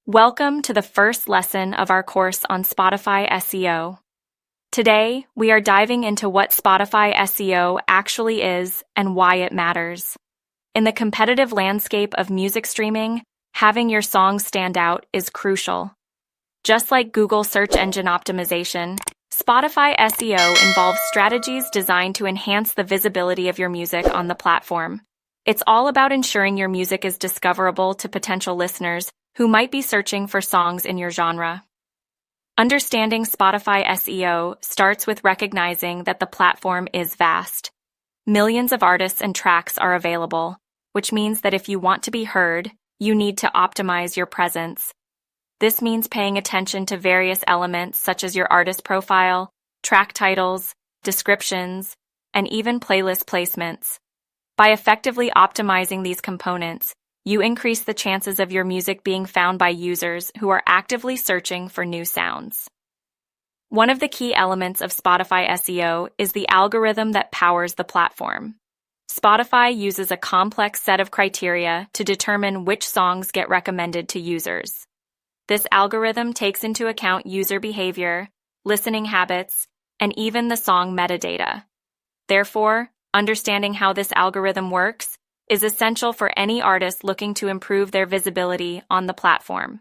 Welcome to the first lesson of our course on Spotify SEO. Today, we are diving into what Spotify SEO actually is and why it matters. In the competitive landscape of music streaming, having your songs stand out is crucial. Just like Google search engine optimization, Spotify SEO involves strategies designed to enhance the visibility of your music on the platform. It's all about ensuring your music is discoverable to potential listeners who might be searching for songs in your genre. Understanding Spotify SEO starts with recognizing that the platform is vast. Millions of artists and tracks are available, which means that if you want to be heard, you need to optimize your presence. This means paying attention to various elements such as your artist profile, track titles, descriptions, and even playlist placements. By effectively optimizing these components, you increase the chances of your music being found by users who are actively searching for new sounds. One of the key elements of Spotify SEO is the algorithm that powers the platform. Spotify uses a complex set of criteria to determine which songs get recommended to users. This algorithm takes into account user behavior, listening habits, and even the song metadata. Therefore, understanding how this algorithm works is essential for any artist looking to improve their visibility on the platform.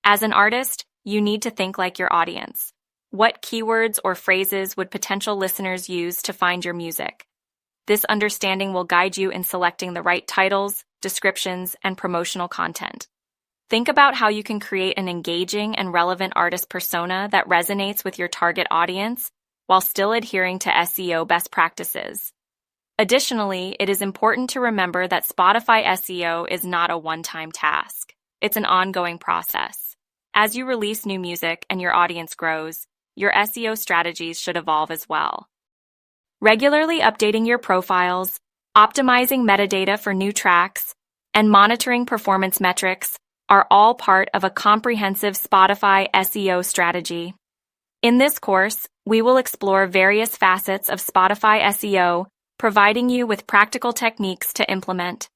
As an artist, you need to think like your audience. What keywords or phrases would potential listeners use to find your music? This understanding will guide you in selecting the right titles, descriptions, and promotional content. Think about how you can create an engaging and relevant artist persona that resonates with your target audience while still adhering to SEO best practices. Additionally, it is important to remember that Spotify SEO is not a one-time task. It's an ongoing process. As you release new music and your audience grows, your SEO strategies should evolve as well. Regularly updating your profiles, optimizing metadata for new tracks, and monitoring performance metrics are all part of a comprehensive Spotify SEO strategy. In this course, we will explore various facets of Spotify SEO, providing you with practical techniques to implement.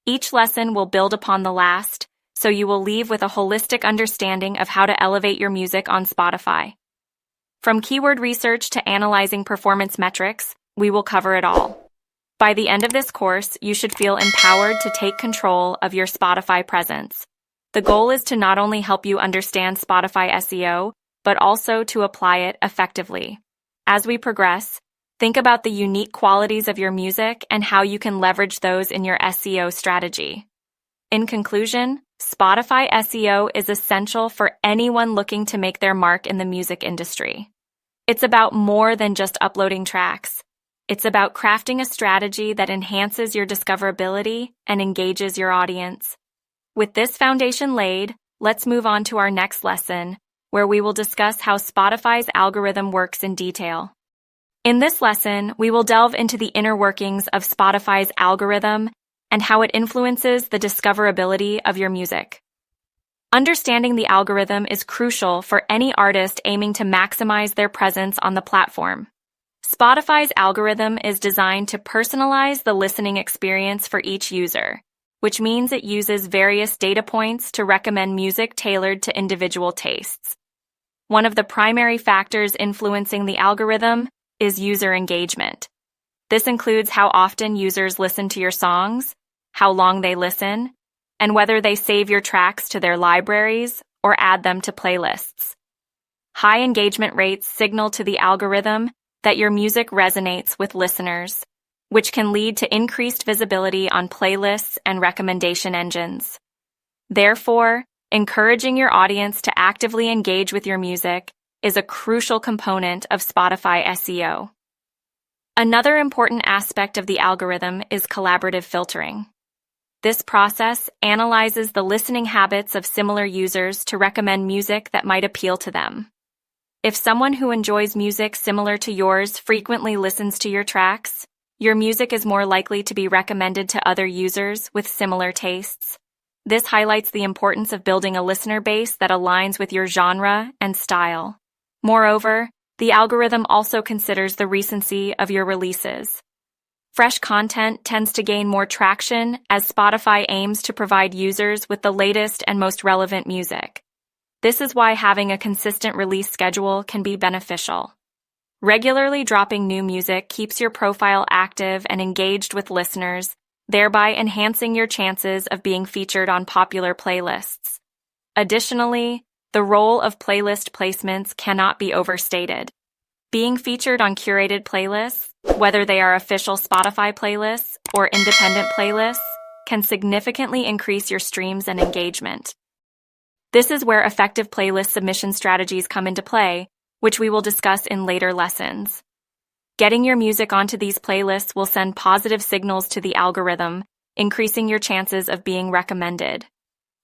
Each lesson will build upon the last, so you will leave with a holistic understanding of how to elevate your music on Spotify. From keyword research to analyzing performance metrics, we will cover it all. By the end of this course, you should feel empowered to take control of your Spotify presence. The goal is to not only help you understand Spotify SEO, but also to apply it effectively. As we progress, think about the unique qualities of your music and how you can leverage those in your SEO strategy. In conclusion, Spotify SEO is essential for anyone looking to make their mark in the music industry. It's about more than just uploading tracks. It's about crafting a strategy that enhances your discoverability and engages your audience. With this foundation laid, let's move on to our next lesson, where we will discuss how Spotify's algorithm works in detail. In this lesson, we will delve into the inner workings of Spotify's algorithm and how it influences the discoverability of your music. Understanding the algorithm is crucial for any artist aiming to maximize their presence on the platform. Spotify's algorithm is designed to personalize the listening experience for each user, which means it uses various data points to recommend music tailored to individual tastes. One of the primary factors influencing the algorithm is user engagement. This includes how often users listen to your songs, how long they listen, and whether they save your tracks to their libraries or add them to playlists. High engagement rates signal to the algorithm that your music resonates with listeners, which can lead to increased visibility on playlists and recommendation engines. Therefore, encouraging your audience to actively engage with your music is a crucial component of Spotify SEO. Another important aspect of the algorithm is collaborative filtering. This process analyzes the listening habits of similar users to recommend music that might appeal to them. If someone who enjoys music similar to yours frequently listens to your tracks, your music is more likely to be recommended to other users with similar tastes. This highlights the importance of building a listener base that aligns with your genre and style. Moreover, the algorithm also considers the recency of your releases. Fresh content tends to gain more traction as Spotify aims to provide users with the latest and most relevant music. This is why having a consistent release schedule can be beneficial. Regularly dropping new music keeps your profile active and engaged with listeners, thereby enhancing your chances of being featured on popular playlists. Additionally, the role of playlist placements cannot be overstated. Being featured on curated playlists, whether they are official Spotify playlists or independent playlists, can significantly increase your streams and engagement. This is where effective playlist submission strategies come into play, which we will discuss in later lessons. Getting your music onto these playlists will send positive signals to the algorithm, increasing your chances of being recommended.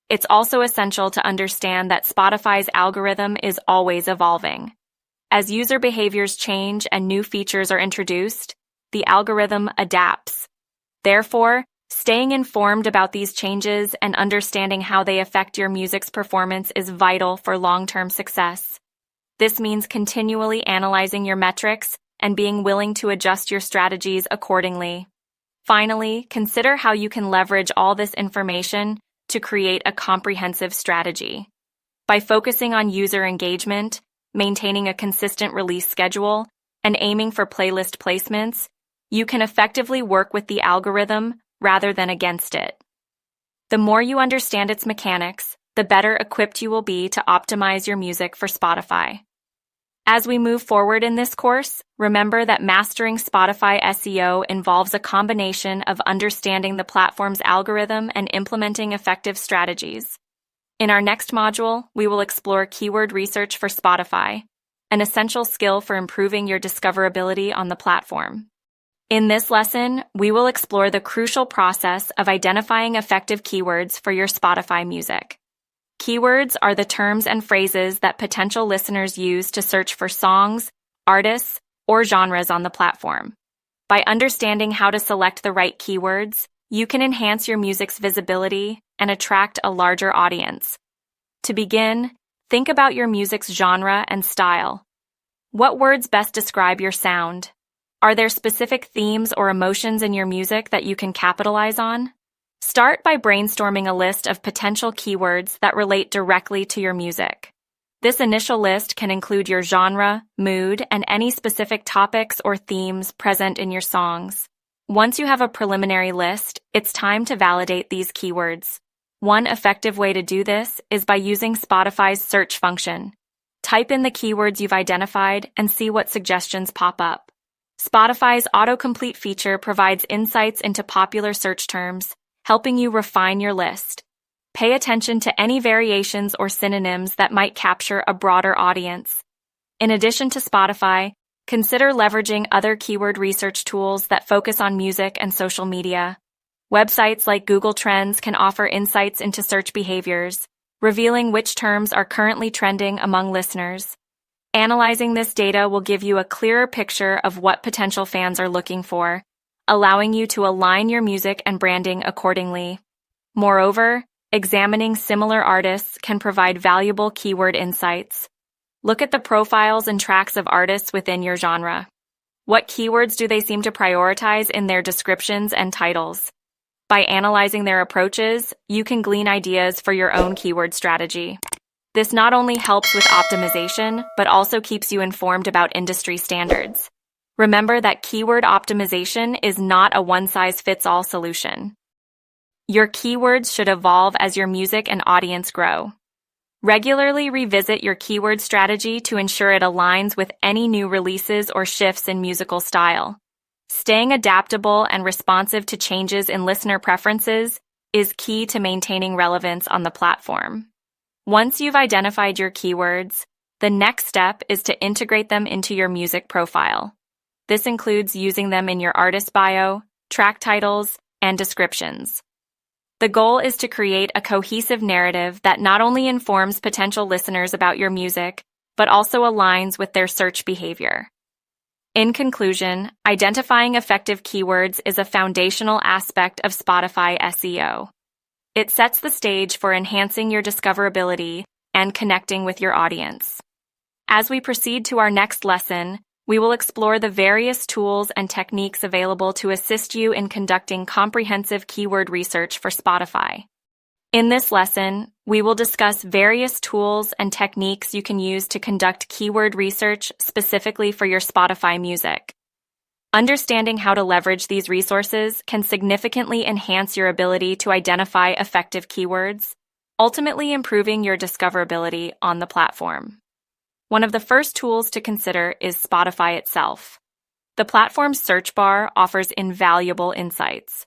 It's also essential to understand that Spotify's algorithm is always evolving. As user behaviors change and new features are introduced, the algorithm adapts. Therefore, staying informed about these changes and understanding how they affect your music's performance is vital for long-term success. This means continually analyzing your metrics and being willing to adjust your strategies accordingly. Finally, consider how you can leverage all this information to create a comprehensive strategy. By focusing on user engagement, maintaining a consistent release schedule, and aiming for playlist placements, you can effectively work with the algorithm rather than against it. The more you understand its mechanics, the better equipped you will be to optimize your music for Spotify. As we move forward in this course, remember that mastering Spotify SEO involves a combination of understanding the platform's algorithm and implementing effective strategies. In our next module, we will explore keyword research for Spotify, an essential skill for improving your discoverability on the platform. In this lesson, we will explore the crucial process of identifying effective keywords for your Spotify music. Keywords are the terms and phrases that potential listeners use to search for songs, artists, or genres on the platform. By understanding how to select the right keywords, you can enhance your music's visibility and attract a larger audience. To begin, think about your music's genre and style. What words best describe your sound? Are there specific themes or emotions in your music that you can capitalize on? Start by brainstorming a list of potential keywords that relate directly to your music. This initial list can include your genre, mood, and any specific topics or themes present in your songs. Once you have a preliminary list, it's time to validate these keywords. One effective way to do this is by using Spotify's search function. Type in the keywords you've identified and see what suggestions pop up. Spotify's autocomplete feature provides insights into popular search terms, helping you refine your list. Pay attention to any variations or synonyms that might capture a broader audience. In addition to Spotify, consider leveraging other keyword research tools that focus on music and social media. Websites like Google Trends can offer insights into search behaviors, revealing which terms are currently trending among listeners. Analyzing this data will give you a clearer picture of what potential fans are looking for, allowing you to align your music and branding accordingly. Moreover, examining similar artists can provide valuable keyword insights. Look at the profiles and tracks of artists within your genre. What keywords do they seem to prioritize in their descriptions and titles? By analyzing their approaches, you can glean ideas for your own keyword strategy. This not only helps with optimization, but also keeps you informed about industry standards. Remember that keyword optimization is not a one-size-fits-all solution. Your keywords should evolve as your music and audience grow. Regularly revisit your keyword strategy to ensure it aligns with any new releases or shifts in musical style. Staying adaptable and responsive to changes in listener preferences is key to maintaining relevance on the platform. Once you've identified your keywords, the next step is to integrate them into your music profile. This includes using them in your artist bio, track titles, and descriptions. The goal is to create a cohesive narrative that not only informs potential listeners about your music, but also aligns with their search behavior. In conclusion, identifying effective keywords is a foundational aspect of Spotify SEO. It sets the stage for enhancing your discoverability and connecting with your audience. As we proceed to our next lesson, we will explore the various tools and techniques available to assist you in conducting comprehensive keyword research for Spotify. In this lesson, we will discuss various tools and techniques you can use to conduct keyword research specifically for your Spotify music. Understanding how to leverage these resources can significantly enhance your ability to identify effective keywords, ultimately improving your discoverability on the platform. One of the first tools to consider is Spotify itself. The platform's search bar offers invaluable insights.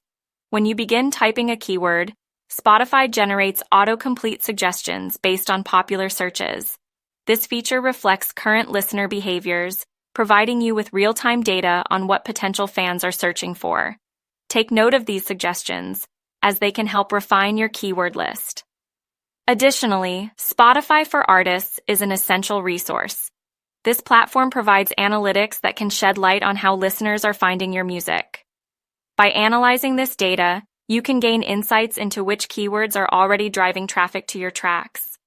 When you begin typing a keyword, Spotify generates autocomplete suggestions based on popular searches. This feature reflects current listener behaviors, providing you with real-time data on what potential fans are searching for. Take note of these suggestions, as they can help refine your keyword list. Additionally, Spotify for Artists is an essential resource. This platform provides analytics that can shed light on how listeners are finding your music. By analyzing this data, you can gain insights into which keywords are already driving traffic to your tracks.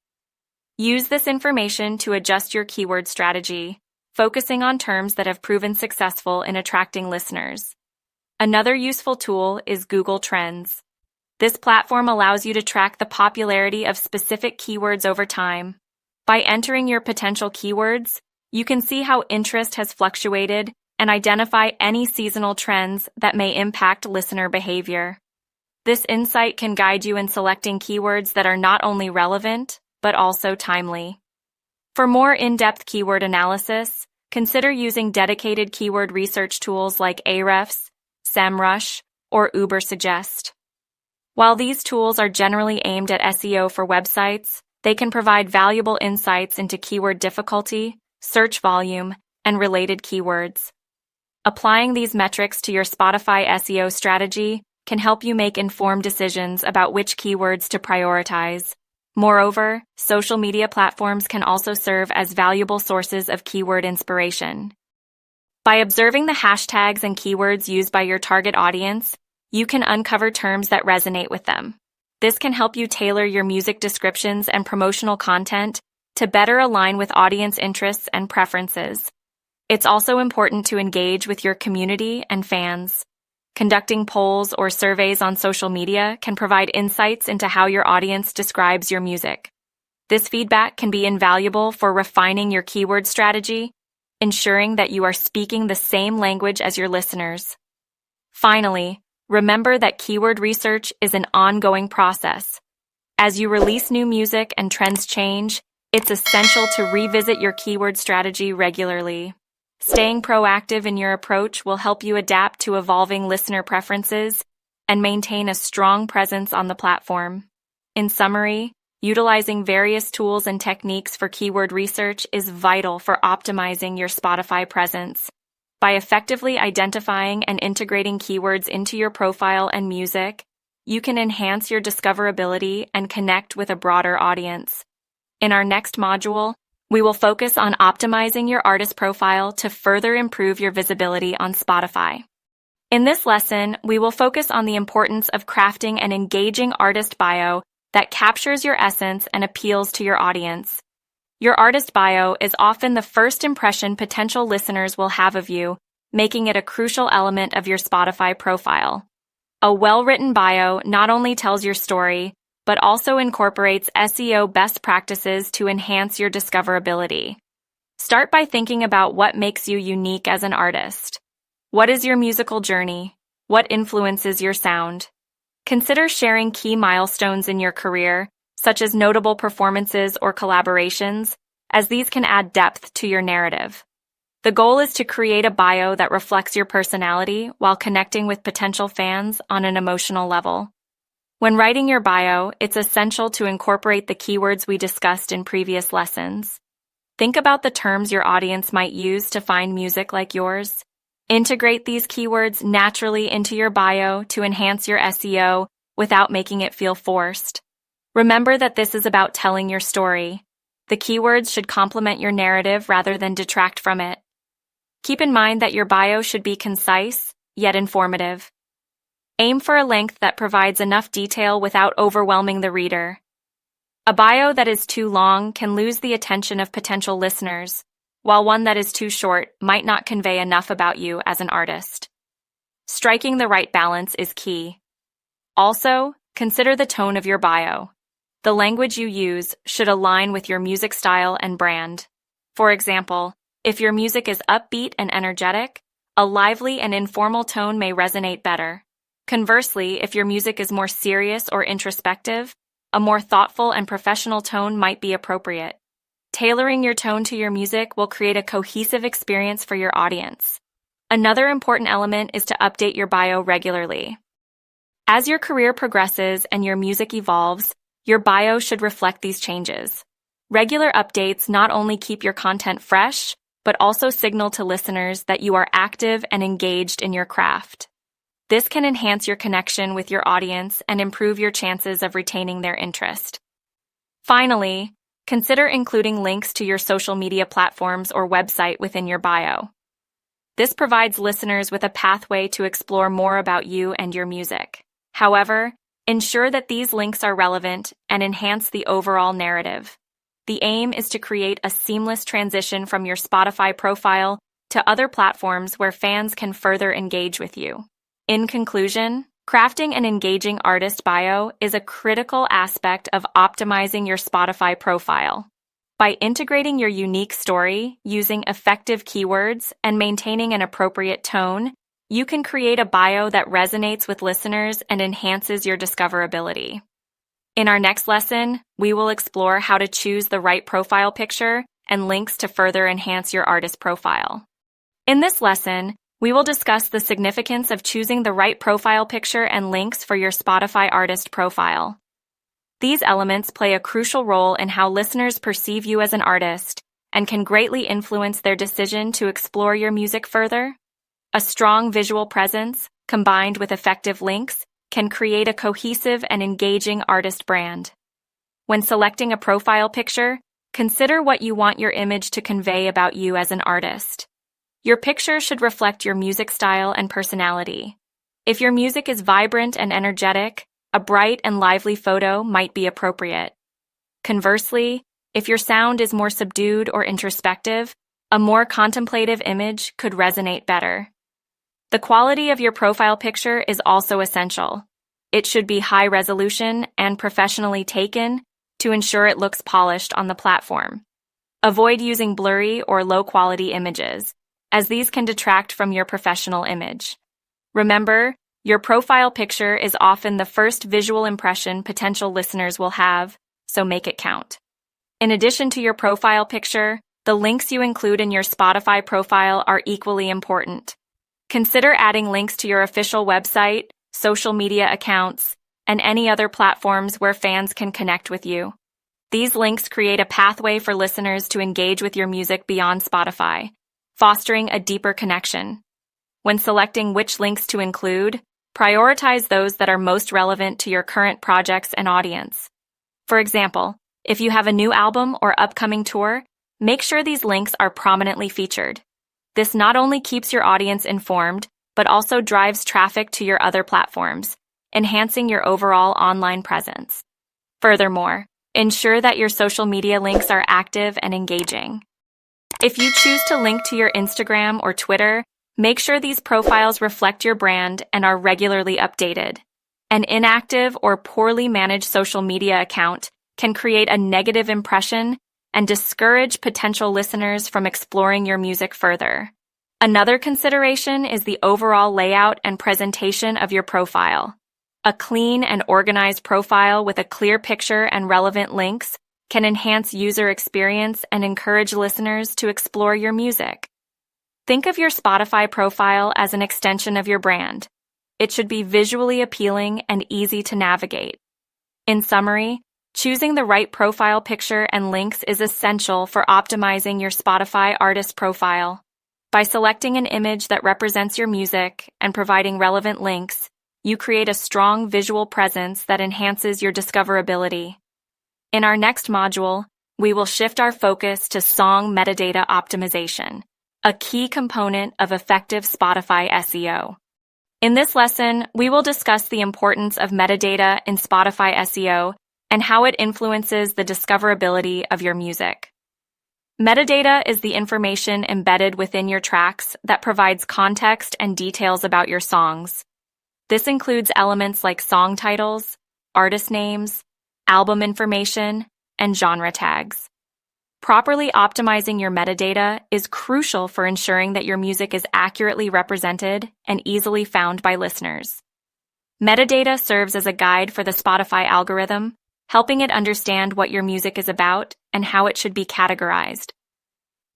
Use this information to adjust your keyword strategy, focusing on terms that have proven successful in attracting listeners. Another useful tool is Google Trends. This platform allows you to track the popularity of specific keywords over time. By entering your potential keywords, you can see how interest has fluctuated and identify any seasonal trends that may impact listener behavior. This insight can guide you in selecting keywords that are not only relevant, but also timely. For more in-depth keyword analysis, consider using dedicated keyword research tools like Ahrefs, SEMrush, or Ubersuggest. While these tools are generally aimed at SEO for websites, they can provide valuable insights into keyword difficulty, search volume, and related keywords. Applying these metrics to your Spotify SEO strategy can help you make informed decisions about which keywords to prioritize. Moreover, social media platforms can also serve as valuable sources of keyword inspiration. By observing the hashtags and keywords used by your target audience, you can uncover terms that resonate with them. This can help you tailor your music descriptions and promotional content to better align with audience interests and preferences. It's also important to engage with your community and fans. Conducting polls or surveys on social media can provide insights into how your audience describes your music. This feedback can be invaluable for refining your keyword strategy, ensuring that you are speaking the same language as your listeners. Finally, remember that keyword research is an ongoing process. As you release new music and trends change, it's essential to revisit your keyword strategy regularly. Staying proactive in your approach will help you adapt to evolving listener preferences and maintain a strong presence on the platform. In summary, utilizing various tools and techniques for keyword research is vital for optimizing your Spotify presence. By effectively identifying and integrating keywords into your profile and music, you can enhance your discoverability and connect with a broader audience. In our next module, we will focus on optimizing your artist profile to further improve your visibility on Spotify. In this lesson, we will focus on the importance of crafting an engaging artist bio that captures your essence and appeals to your audience. Your artist bio is often the first impression potential listeners will have of you, making it a crucial element of your Spotify profile. A well-written bio not only tells your story, but also incorporates SEO best practices to enhance your discoverability. Start by thinking about what makes you unique as an artist. What is your musical journey? What influences your sound? Consider sharing key milestones in your career, such as notable performances or collaborations, as these can add depth to your narrative. The goal is to create a bio that reflects your personality while connecting with potential fans on an emotional level. When writing your bio, it's essential to incorporate the keywords we discussed in previous lessons. Think about the terms your audience might use to find music like yours. Integrate these keywords naturally into your bio to enhance your SEO without making it feel forced. Remember that this is about telling your story. The keywords should complement your narrative rather than detract from it. Keep in mind that your bio should be concise, yet informative. Aim for a length that provides enough detail without overwhelming the reader. A bio that is too long can lose the attention of potential listeners, while one that is too short might not convey enough about you as an artist. Striking the right balance is key. Also, consider the tone of your bio. The language you use should align with your music style and brand. For example, if your music is upbeat and energetic, a lively and informal tone may resonate better. Conversely, if your music is more serious or introspective, a more thoughtful and professional tone might be appropriate. Tailoring your tone to your music will create a cohesive experience for your audience. Another important element is to update your bio regularly. As your career progresses and your music evolves, your bio should reflect these changes. Regular updates not only keep your content fresh, but also signal to listeners that you are active and engaged in your craft. This can enhance your connection with your audience and improve your chances of retaining their interest. Finally, consider including links to your social media platforms or website within your bio. This provides listeners with a pathway to explore more about you and your music. However, ensure that these links are relevant and enhance the overall narrative. The aim is to create a seamless transition from your Spotify profile to other platforms where fans can further engage with you. In conclusion, crafting an engaging artist bio is a critical aspect of optimizing your Spotify profile. By integrating your unique story, using effective keywords, and maintaining an appropriate tone, you can create a bio that resonates with listeners and enhances your discoverability. In our next lesson, we will explore how to choose the right profile picture and links to further enhance your artist profile. In this lesson, we will discuss the significance of choosing the right profile picture and links for your Spotify artist profile. These elements play a crucial role in how listeners perceive you as an artist and can greatly influence their decision to explore your music further. A strong visual presence, combined with effective links, can create a cohesive and engaging artist brand. When selecting a profile picture, consider what you want your image to convey about you as an artist. Your picture should reflect your music style and personality. If your music is vibrant and energetic, a bright and lively photo might be appropriate. Conversely, if your sound is more subdued or introspective, a more contemplative image could resonate better. The quality of your profile picture is also essential. It should be high resolution and professionally taken to ensure it looks polished on the platform. Avoid using blurry or low-quality images, as these can detract from your professional image. Remember, your profile picture is often the first visual impression potential listeners will have, so make it count. In addition to your profile picture, the links you include in your Spotify profile are equally important. Consider adding links to your official website, social media accounts, and any other platforms where fans can connect with you. These links create a pathway for listeners to engage with your music beyond Spotify, fostering a deeper connection. When selecting which links to include, prioritize those that are most relevant to your current projects and audience. For example, if you have a new album or upcoming tour, make sure these links are prominently featured. This not only keeps your audience informed, but also drives traffic to your other platforms, enhancing your overall online presence. Furthermore, ensure that your social media links are active and engaging. If you choose to link to your Instagram or Twitter, make sure these profiles reflect your brand and are regularly updated. An inactive or poorly managed social media account can create a negative impression and discourage potential listeners from exploring your music further. Another consideration is the overall layout and presentation of your profile. A clean and organized profile with a clear picture and relevant links can enhance user experience and encourage listeners to explore your music. Think of your Spotify profile as an extension of your brand. It should be visually appealing and easy to navigate. In summary, choosing the right profile picture and links is essential for optimizing your Spotify artist profile. By selecting an image that represents your music and providing relevant links, you create a strong visual presence that enhances your discoverability. In our next module, we will shift our focus to song metadata optimization, a key component of effective Spotify SEO. In this lesson, we will discuss the importance of metadata in Spotify SEO and how it influences the discoverability of your music. Metadata is the information embedded within your tracks that provides context and details about your songs. This includes elements like song titles, artist names, album information, and genre tags. Properly optimizing your metadata is crucial for ensuring that your music is accurately represented and easily found by listeners. Metadata serves as a guide for the Spotify algorithm, helping it understand what your music is about and how it should be categorized.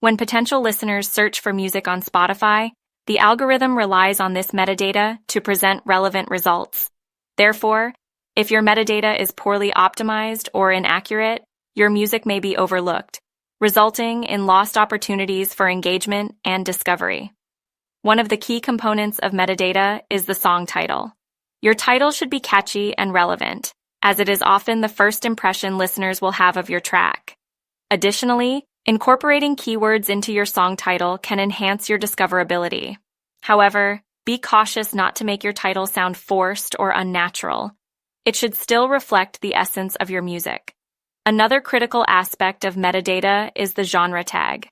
When potential listeners search for music on Spotify, the algorithm relies on this metadata to present relevant results. Therefore, if your metadata is poorly optimized or inaccurate, your music may be overlooked, resulting in lost opportunities for engagement and discovery. One of the key components of metadata is the song title. Your title should be catchy and relevant, as it is often the first impression listeners will have of your track. Additionally, incorporating keywords into your song title can enhance your discoverability. However, be cautious not to make your title sound forced or unnatural. It should still reflect the essence of your music. Another critical aspect of metadata is the genre tag.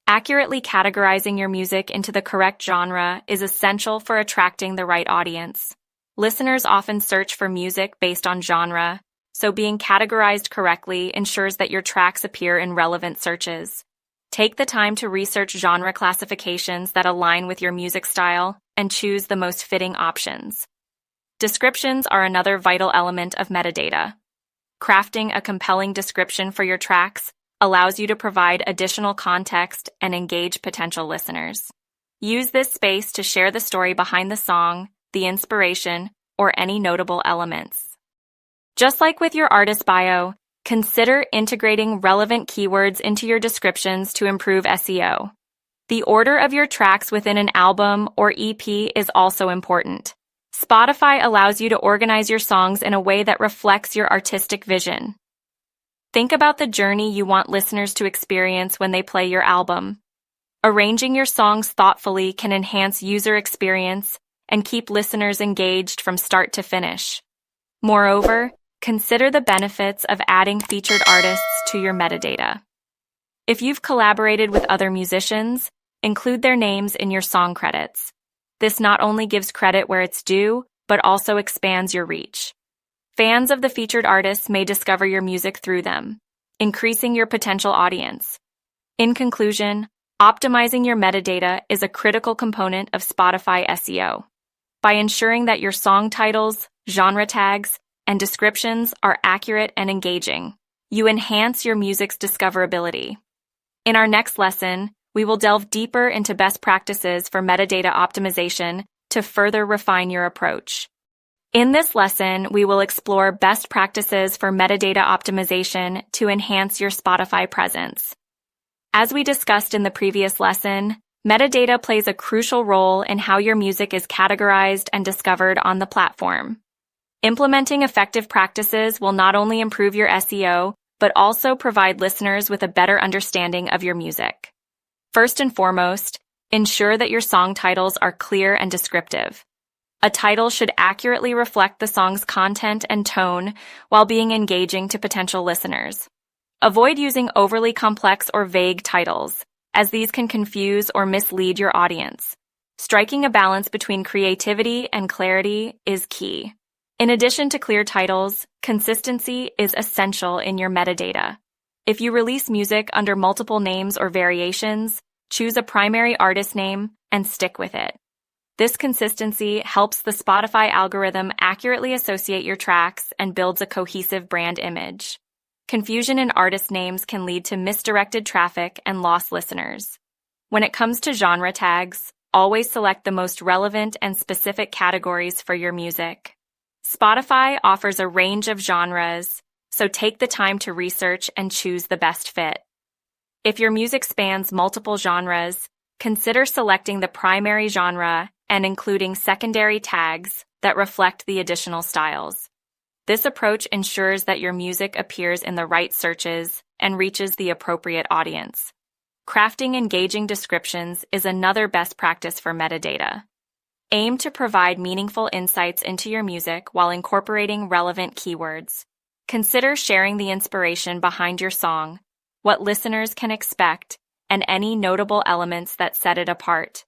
Accurately categorizing your music into the correct genre is essential for attracting the right audience. Listeners often search for music based on genre, so being categorized correctly ensures that your tracks appear in relevant searches. Take the time to research genre classifications that align with your music style and choose the most fitting options. Descriptions are another vital element of metadata. Crafting a compelling description for your tracks allows you to provide additional context and engage potential listeners. Use this space to share the story behind the song, the inspiration, or any notable elements. Just like with your artist bio, consider integrating relevant keywords into your descriptions to improve SEO. The order of your tracks within an album or EP is also important. Spotify allows you to organize your songs in a way that reflects your artistic vision. Think about the journey you want listeners to experience when they play your album. Arranging your songs thoughtfully can enhance user experience and keep listeners engaged from start to finish. Moreover, consider the benefits of adding featured artists to your metadata. If you've collaborated with other musicians, include their names in your song credits. This not only gives credit where it's due, but also expands your reach. Fans of the featured artists may discover your music through them, increasing your potential audience. In conclusion, optimizing your metadata is a critical component of Spotify SEO. By ensuring that your song titles, genre tags, and descriptions are accurate and engaging, you enhance your music's discoverability. In our next lesson, we will delve deeper into best practices for metadata optimization to further refine your approach. In this lesson, we will explore best practices for metadata optimization to enhance your Spotify presence. As we discussed in the previous lesson, metadata plays a crucial role in how your music is categorized and discovered on the platform. Implementing effective practices will not only improve your SEO, but also provide listeners with a better understanding of your music. First and foremost, ensure that your song titles are clear and descriptive. A title should accurately reflect the song's content and tone while being engaging to potential listeners. Avoid using overly complex or vague titles, as these can confuse or mislead your audience. Striking a balance between creativity and clarity is key. In addition to clear titles, consistency is essential in your metadata. If you release music under multiple names or variations, choose a primary artist name and stick with it. This consistency helps the Spotify algorithm accurately associate your tracks and builds a cohesive brand image. Confusion in artist names can lead to misdirected traffic and lost listeners. When it comes to genre tags, always select the most relevant and specific categories for your music. Spotify offers a range of genres, so take the time to research and choose the best fit. If your music spans multiple genres, consider selecting the primary genre and including secondary tags that reflect the additional styles. This approach ensures that your music appears in the right searches and reaches the appropriate audience. Crafting engaging descriptions is another best practice for metadata. Aim to provide meaningful insights into your music while incorporating relevant keywords. Consider sharing the inspiration behind your song, what listeners can expect, and any notable elements that set it apart.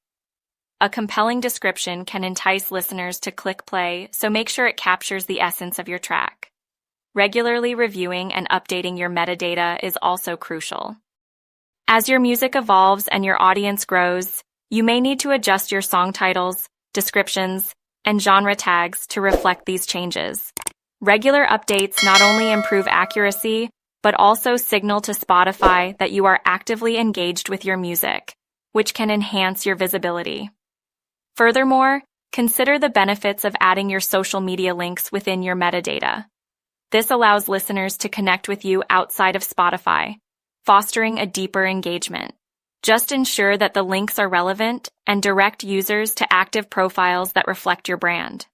A compelling description can entice listeners to click play, so make sure it captures the essence of your track. Regularly reviewing and updating your metadata is also crucial. As your music evolves and your audience grows, you may need to adjust your song titles, descriptions, and genre tags to reflect these changes. Regular updates not only improve accuracy, but also signal to Spotify that you are actively engaged with your music, which can enhance your visibility. Furthermore, consider the benefits of adding your social media links within your metadata. This allows listeners to connect with you outside of Spotify, fostering a deeper engagement. Just ensure that the links are relevant and direct users to active profiles that reflect your brand.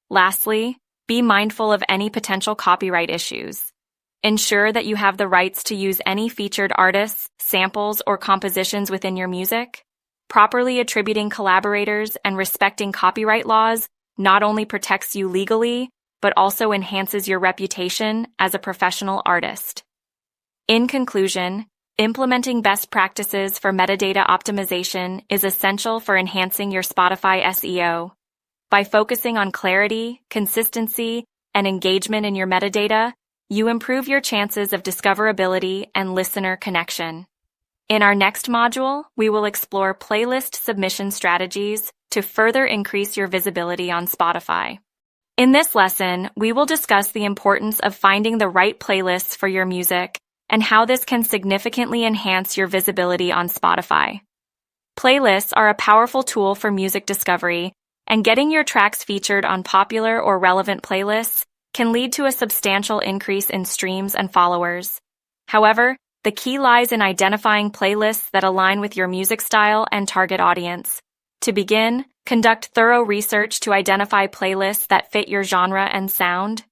Lastly, be mindful of any potential copyright issues. Ensure that you have the rights to use any featured artists, samples, or compositions within your music. Properly attributing collaborators and respecting copyright laws not only protects you legally, but also enhances your reputation as a professional artist. In conclusion, implementing best practices for metadata optimization is essential for enhancing your Spotify SEO. By focusing on clarity, consistency, and engagement in your metadata, you improve your chances of discoverability and listener connection. In our next module, we will explore playlist submission strategies to further increase your visibility on Spotify. In this lesson, we will discuss the importance of finding the right playlists for your music and how this can significantly enhance your visibility on Spotify. Playlists are a powerful tool for music discovery, and getting your tracks featured on popular or relevant playlists can lead to a substantial increase in streams and followers. However, the key lies in identifying playlists that align with your music style and target audience. To begin, conduct thorough research to identify playlists that fit your genre and sound.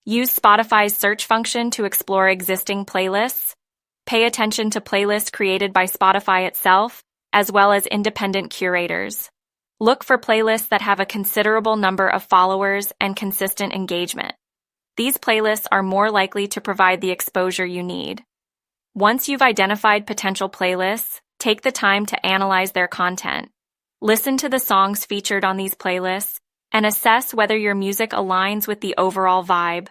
Use Spotify's search function to explore existing playlists. Pay attention to playlists created by Spotify itself, as well as independent curators. Look for playlists that have a considerable number of followers and consistent engagement. These playlists are more likely to provide the exposure you need. Once you've identified potential playlists, take the time to analyze their content. Listen to the songs featured on these playlists and assess whether your music aligns with the overall vibe.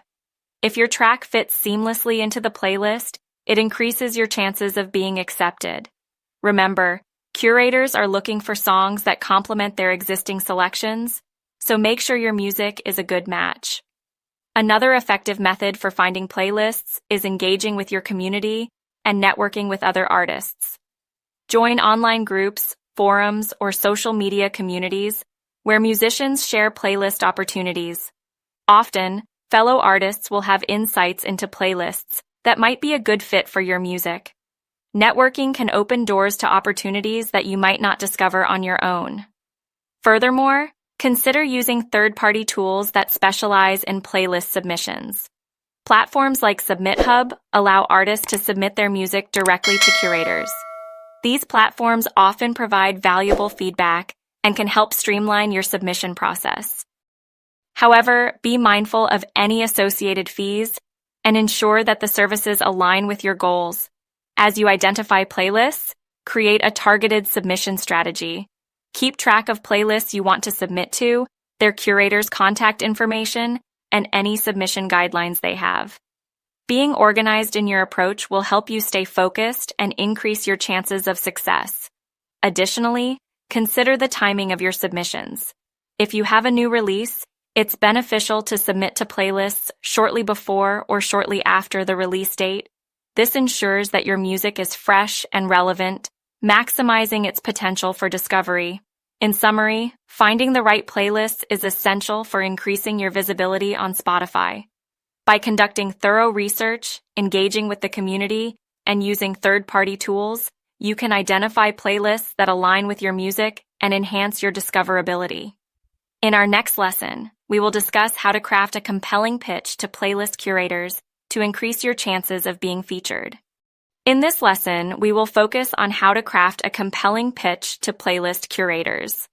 If your track fits seamlessly into the playlist, it increases your chances of being accepted. Remember, curators are looking for songs that complement their existing selections, so make sure your music is a good match. Another effective method for finding playlists is engaging with your community and networking with other artists. Join online groups, forums, or social media communities where musicians share playlist opportunities. Often, fellow artists will have insights into playlists that might be a good fit for your music. Networking can open doors to opportunities that you might not discover on your own. Furthermore, consider using third-party tools that specialize in playlist submissions. Platforms like SubmitHub allow artists to submit their music directly to curators. These platforms often provide valuable feedback and can help streamline your submission process. However, be mindful of any associated fees and ensure that the services align with your goals. As you identify playlists, create a targeted submission strategy. Keep track of playlists you want to submit to, their curator's contact information, and any submission guidelines they have. Being organized in your approach will help you stay focused and increase your chances of success. Additionally, consider the timing of your submissions. If you have a new release, it's beneficial to submit to playlists shortly before or shortly after the release date. This ensures that your music is fresh and relevant, maximizing its potential for discovery. In summary, finding the right playlists is essential for increasing your visibility on Spotify. By conducting thorough research, engaging with the community, and using third-party tools, you can identify playlists that align with your music and enhance your discoverability. In our next lesson, we will discuss how to craft a compelling pitch to playlist curators to increase your chances of being featured. In this lesson, we will focus on how to craft a compelling pitch to playlist curators.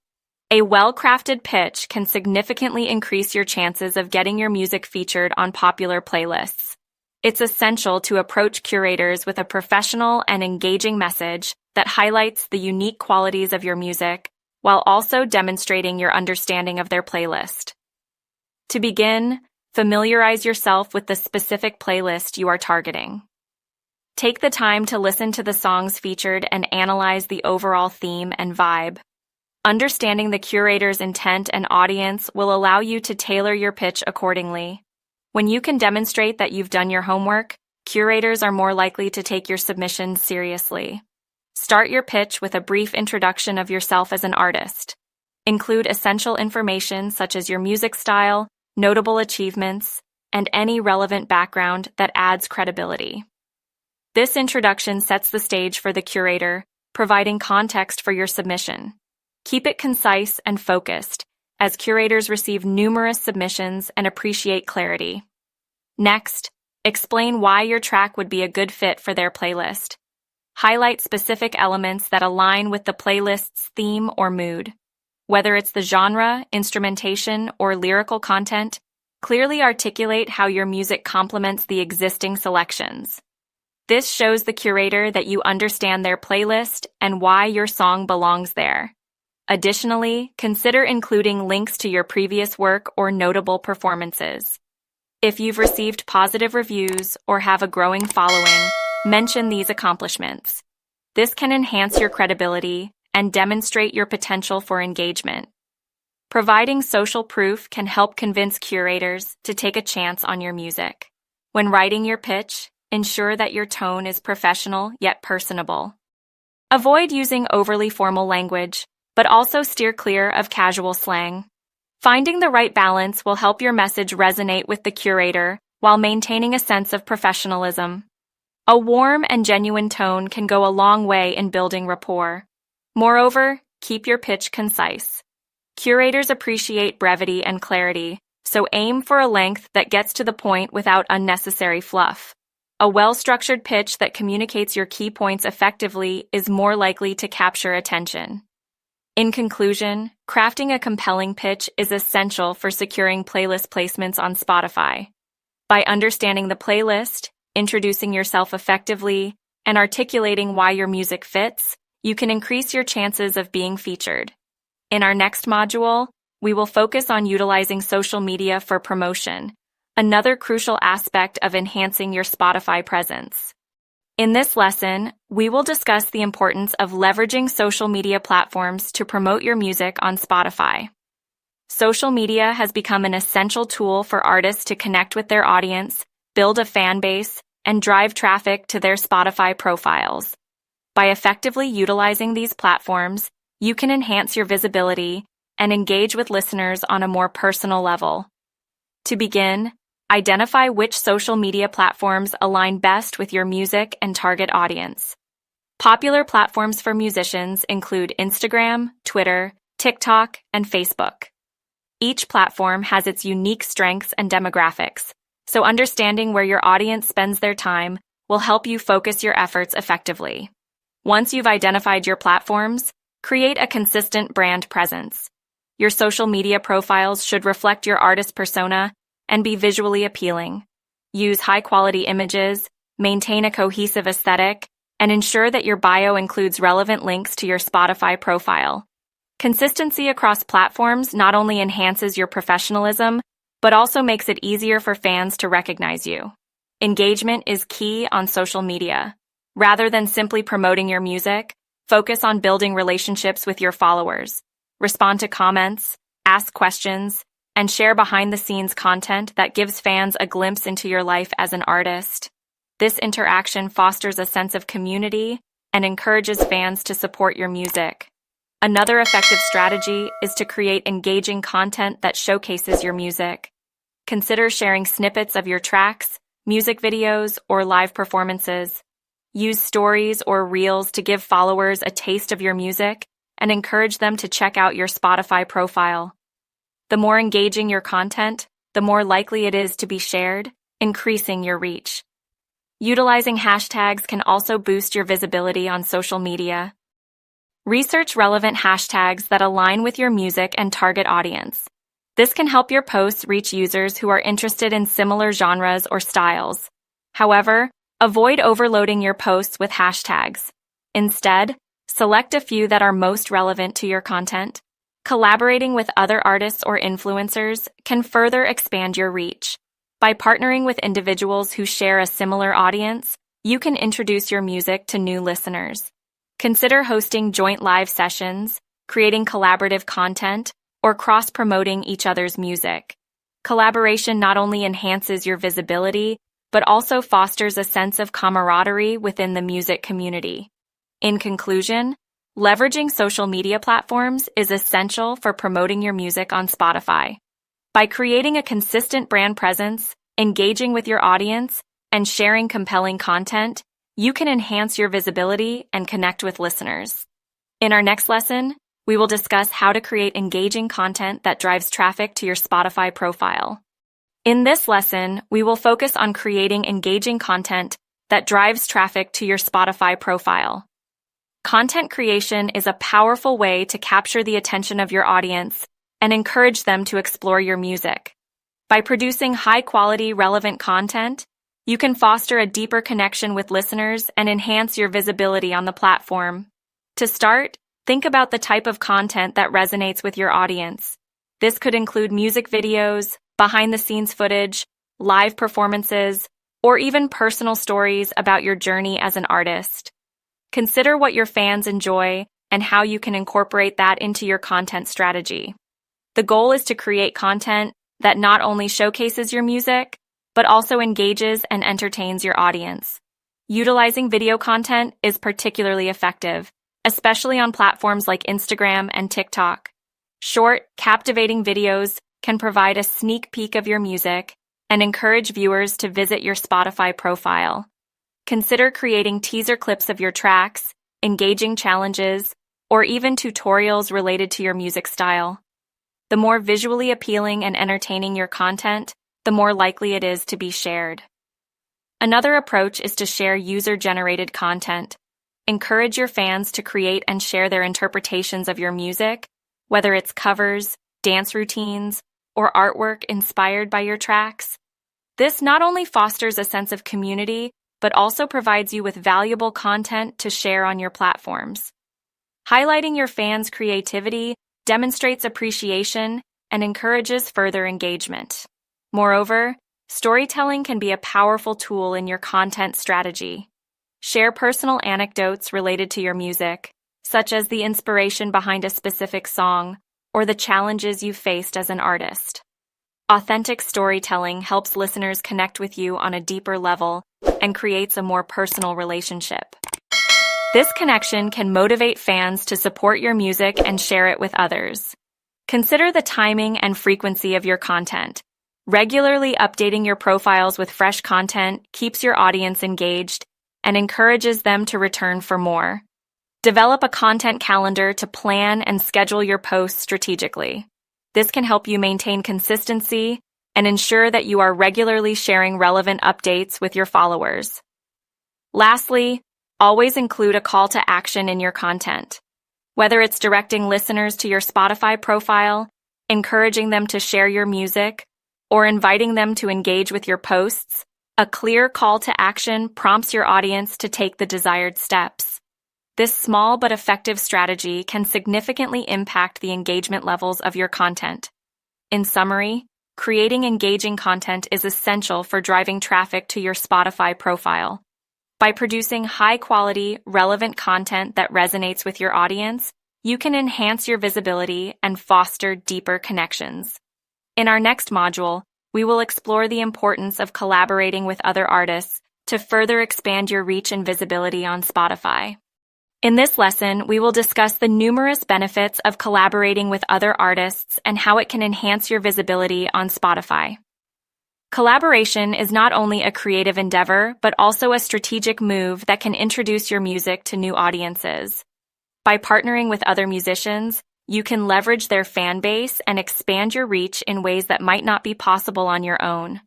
A well-crafted pitch can significantly increase your chances of getting your music featured on popular playlists. It's essential to approach curators with a professional and engaging message that highlights the unique qualities of your music while also demonstrating your understanding of their playlist. To begin, familiarize yourself with the specific playlist you are targeting. Take the time to listen to the songs featured and analyze the overall theme and vibe. Understanding the curator's intent and audience will allow you to tailor your pitch accordingly. When you can demonstrate that you've done your homework, curators are more likely to take your submissions seriously. Start your pitch with a brief introduction of yourself as an artist. Include essential information such as your music style, notable achievements, and any relevant background that adds credibility. This introduction sets the stage for the curator, providing context for your submission. Keep it concise and focused, as curators receive numerous submissions and appreciate clarity. Next, explain why your track would be a good fit for their playlist. Highlight specific elements that align with the playlist's theme or mood. Whether it's the genre, instrumentation, or lyrical content, clearly articulate how your music complements the existing selections. This shows the curator that you understand their playlist and why your song belongs there. Additionally, consider including links to your previous work or notable performances. If you've received positive reviews or have a growing following, mention these accomplishments. This can enhance your credibility and demonstrate your potential for engagement. Providing social proof can help convince curators to take a chance on your music. When writing your pitch, ensure that your tone is professional yet personable. Avoid using overly formal language, but also steer clear of casual slang. Finding the right balance will help your message resonate with the curator while maintaining a sense of professionalism. A warm and genuine tone can go a long way in building rapport. Moreover, keep your pitch concise. Curators appreciate brevity and clarity, so aim for a length that gets to the point without unnecessary fluff. A well-structured pitch that communicates your key points effectively is more likely to capture attention. In conclusion, crafting a compelling pitch is essential for securing playlist placements on Spotify. By understanding the playlist, introducing yourself effectively, and articulating why your music fits, you can increase your chances of being featured. In our next module, we will focus on utilizing social media for promotion, another crucial aspect of enhancing your Spotify presence. In this lesson, we will discuss the importance of leveraging social media platforms to promote your music on Spotify. Social media has become an essential tool for artists to connect with their audience, build a fan base, and drive traffic to their Spotify profiles. By effectively utilizing these platforms, you can enhance your visibility and engage with listeners on a more personal level. To begin, identify which social media platforms align best with your music and target audience. Popular platforms for musicians include Instagram, Twitter, TikTok, and Facebook. Each platform has its unique strengths and demographics, so understanding where your audience spends their time will help you focus your efforts effectively. Once you've identified your platforms, create a consistent brand presence. Your social media profiles should reflect your artist persona and be visually appealing. Use high-quality images, maintain a cohesive aesthetic, and ensure that your bio includes relevant links to your Spotify profile. Consistency across platforms not only enhances your professionalism, but also makes it easier for fans to recognize you. Engagement is key on social media. Rather than simply promoting your music, focus on building relationships with your followers. Respond to comments, ask questions, and share behind-the-scenes content that gives fans a glimpse into your life as an artist. This interaction fosters a sense of community and encourages fans to support your music. Another effective strategy is to create engaging content that showcases your music. Consider sharing snippets of your tracks, music videos, or live performances. Use stories or reels to give followers a taste of your music and encourage them to check out your Spotify profile. The more engaging your content, the more likely it is to be shared, increasing your reach. Utilizing hashtags can also boost your visibility on social media. Research relevant hashtags that align with your music and target audience. This can help your posts reach users who are interested in similar genres or styles. However, avoid overloading your posts with hashtags. Instead, select a few that are most relevant to your content. Collaborating with other artists or influencers can further expand your reach. By partnering with individuals who share a similar audience, you can introduce your music to new listeners. Consider hosting joint live sessions, creating collaborative content, or cross-promoting each other's music. Collaboration not only enhances your visibility, but also fosters a sense of camaraderie within the music community. In conclusion, leveraging social media platforms is essential for promoting your music on Spotify. By creating a consistent brand presence, engaging with your audience, and sharing compelling content, you can enhance your visibility and connect with listeners. In our next lesson, we will discuss how to create engaging content that drives traffic to your Spotify profile. In this lesson, we will focus on creating engaging content that drives traffic to your Spotify profile. Content creation is a powerful way to capture the attention of your audience and encourage them to explore your music. By producing high-quality, relevant content, you can foster a deeper connection with listeners and enhance your visibility on the platform. To start, think about the type of content that resonates with your audience. This could include music videos, behind-the-scenes footage, live performances, or even personal stories about your journey as an artist. Consider what your fans enjoy and how you can incorporate that into your content strategy. The goal is to create content that not only showcases your music, but also engages and entertains your audience. Utilizing video content is particularly effective, especially on platforms like Instagram and TikTok. Short, captivating videos can provide a sneak peek of your music and encourage viewers to visit your Spotify profile. Consider creating teaser clips of your tracks, engaging challenges, or even tutorials related to your music style. The more visually appealing and entertaining your content, the more likely it is to be shared. Another approach is to share user-generated content. Encourage your fans to create and share their interpretations of your music, whether it's covers, dance routines, or artwork inspired by your tracks. This not only fosters a sense of community, but also provides you with valuable content to share on your platforms. Highlighting your fans' creativity demonstrates appreciation and encourages further engagement. Moreover, storytelling can be a powerful tool in your content strategy. Share personal anecdotes related to your music, such as the inspiration behind a specific song or the challenges you faced as an artist. Authentic storytelling helps listeners connect with you on a deeper level and creates a more personal relationship. This connection can motivate fans to support your music and share it with others. Consider the timing and frequency of your content. Regularly updating your profiles with fresh content keeps your audience engaged and encourages them to return for more. Develop a content calendar to plan and schedule your posts strategically. This can help you maintain consistency and ensure that you are regularly sharing relevant updates with your followers. Lastly, always include a call to action in your content. Whether it's directing listeners to your Spotify profile, encouraging them to share your music, or inviting them to engage with your posts, a clear call to action prompts your audience to take the desired steps. This small but effective strategy can significantly impact the engagement levels of your content. In summary, creating engaging content is essential for driving traffic to your Spotify profile. By producing high-quality, relevant content that resonates with your audience, you can enhance your visibility and foster deeper connections. In our next module, we will explore the importance of collaborating with other artists to further expand your reach and visibility on Spotify. In this lesson, we will discuss the numerous benefits of collaborating with other artists and how it can enhance your visibility on Spotify. Collaboration is not only a creative endeavor, but also a strategic move that can introduce your music to new audiences. By partnering with other musicians, you can leverage their fan base and expand your reach in ways that might not be possible on your own.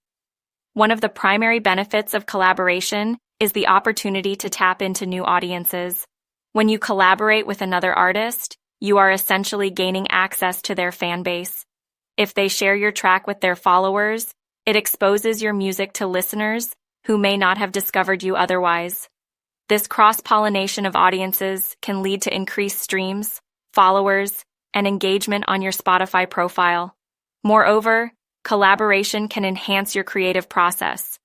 One of the primary benefits of collaboration is the opportunity to tap into new audiences. When you collaborate with another artist, you are essentially gaining access to their fan base. If they share your track with their followers, it exposes your music to listeners who may not have discovered you otherwise. This cross-pollination of audiences can lead to increased streams, followers, and engagement on your Spotify profile. Moreover, collaboration can enhance your creative process.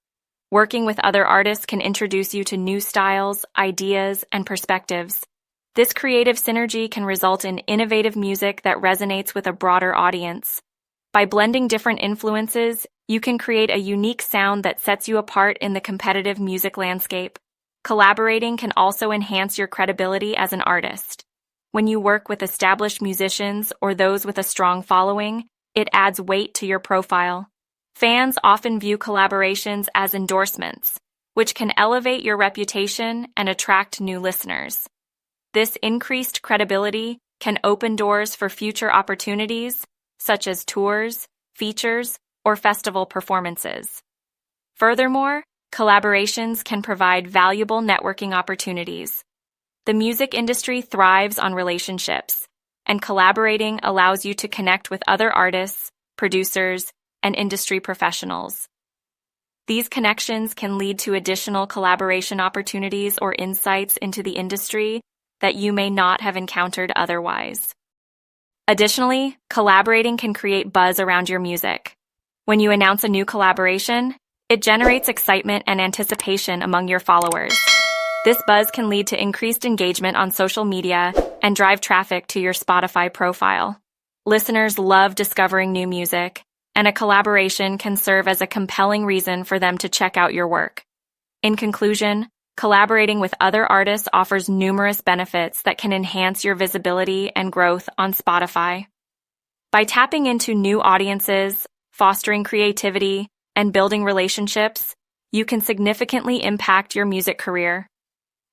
Working with other artists can introduce you to new styles, ideas, and perspectives. This creative synergy can result in innovative music that resonates with a broader audience. By blending different influences, you can create a unique sound that sets you apart in the competitive music landscape. Collaborating can also enhance your credibility as an artist. When you work with established musicians or those with a strong following, it adds weight to your profile. Fans often view collaborations as endorsements, which can elevate your reputation and attract new listeners. This increased credibility can open doors for future opportunities, such as tours, features, or festival performances. Furthermore, collaborations can provide valuable networking opportunities. The music industry thrives on relationships, and collaborating allows you to connect with other artists, producers, and industry professionals. These connections can lead to additional collaboration opportunities or insights into the industry that you may not have encountered otherwise. Additionally, collaborating can create buzz around your music. When you announce a new collaboration, it generates excitement and anticipation among your followers. This buzz can lead to increased engagement on social media and drive traffic to your Spotify profile. Listeners love discovering new music, and a collaboration can serve as a compelling reason for them to check out your work. In conclusion, collaborating with other artists offers numerous benefits that can enhance your visibility and growth on Spotify. By tapping into new audiences, fostering creativity, and building relationships, you can significantly impact your music career.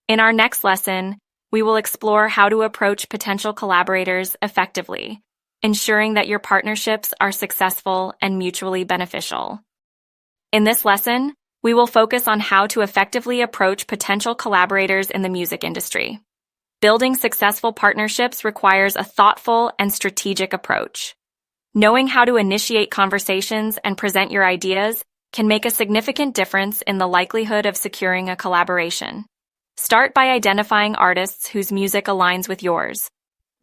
In our next lesson, we will explore how to approach potential collaborators effectively, ensuring that your partnerships are successful and mutually beneficial. In this lesson, we will focus on how to effectively approach potential collaborators in the music industry. Building successful partnerships requires a thoughtful and strategic approach. Knowing how to initiate conversations and present your ideas can make a significant difference in the likelihood of securing a collaboration. Start by identifying artists whose music aligns with yours.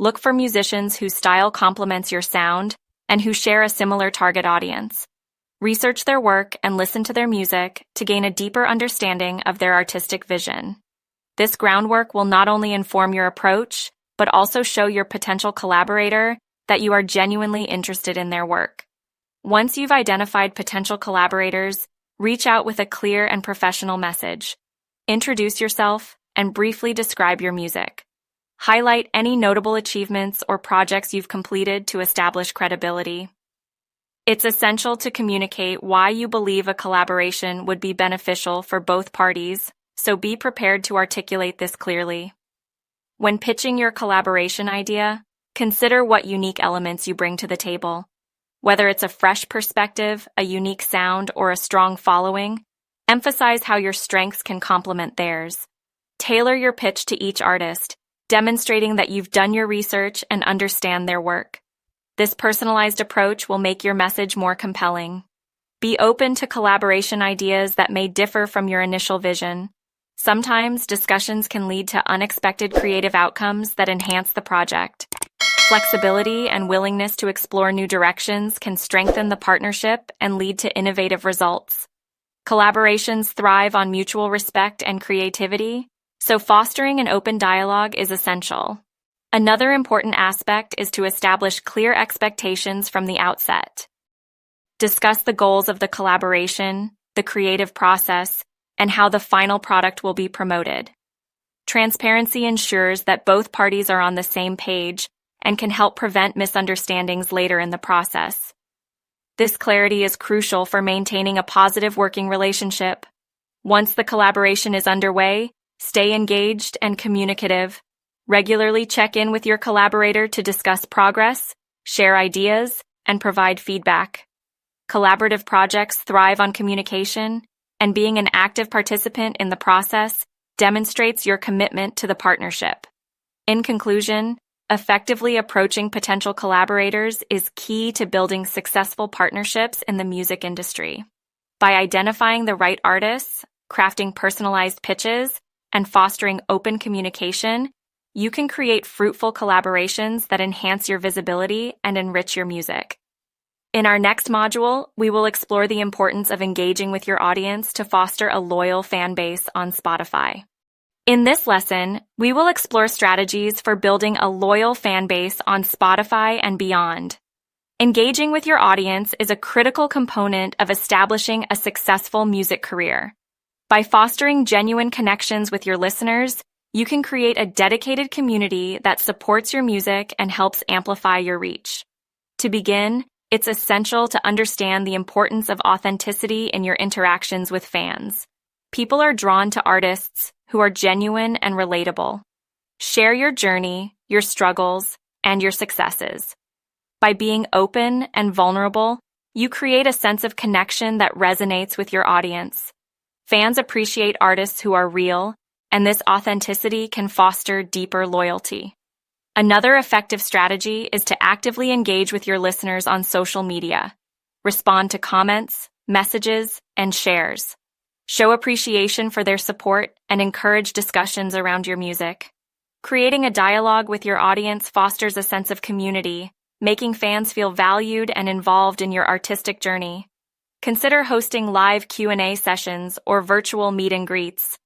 Look for musicians whose style complements your sound and who share a similar target audience. Research their work and listen to their music to gain a deeper understanding of their artistic vision. This groundwork will not only inform your approach, but also show your potential collaborator that you are genuinely interested in their work. Once you've identified potential collaborators, reach out with a clear and professional message. Introduce yourself and briefly describe your music. Highlight any notable achievements or projects you've completed to establish credibility. It's essential to communicate why you believe a collaboration would be beneficial for both parties, so be prepared to articulate this clearly. When pitching your collaboration idea, consider what unique elements you bring to the table. Whether it's a fresh perspective, a unique sound, or a strong following, emphasize how your strengths can complement theirs. Tailor your pitch to each artist, demonstrating that you've done your research and understand their work. This personalized approach will make your message more compelling. Be open to collaboration ideas that may differ from your initial vision. Sometimes discussions can lead to unexpected creative outcomes that enhance the project. Flexibility and willingness to explore new directions can strengthen the partnership and lead to innovative results. Collaborations thrive on mutual respect and creativity, so fostering an open dialogue is essential. Another important aspect is to establish clear expectations from the outset. Discuss the goals of the collaboration, the creative process, and how the final product will be promoted. Transparency ensures that both parties are on the same page and can help prevent misunderstandings later in the process. This clarity is crucial for maintaining a positive working relationship. Once the collaboration is underway, stay engaged and communicative. Regularly check in with your collaborator to discuss progress, share ideas, and provide feedback. Collaborative projects thrive on communication, and being an active participant in the process demonstrates your commitment to the partnership. In conclusion, effectively approaching potential collaborators is key to building successful partnerships in the music industry. By identifying the right artists, crafting personalized pitches, and fostering open communication, you can create fruitful collaborations that enhance your visibility and enrich your music. In our next module, we will explore the importance of engaging with your audience to foster a loyal fan base on Spotify. In this lesson, we will explore strategies for building a loyal fan base on Spotify and beyond. Engaging with your audience is a critical component of establishing a successful music career. By fostering genuine connections with your listeners, you can create a dedicated community that supports your music and helps amplify your reach. To begin, it's essential to understand the importance of authenticity in your interactions with fans. People are drawn to artists who are genuine and relatable. Share your journey, your struggles, and your successes. By being open and vulnerable, you create a sense of connection that resonates with your audience. Fans appreciate artists who are real, and this authenticity can foster deeper loyalty. Another effective strategy is to actively engage with your listeners on social media. Respond to comments, messages, and shares. Show appreciation for their support and encourage discussions around your music. Creating a dialogue with your audience fosters a sense of community, making fans feel valued and involved in your artistic journey. Consider hosting live Q&A sessions or virtual meet and greets.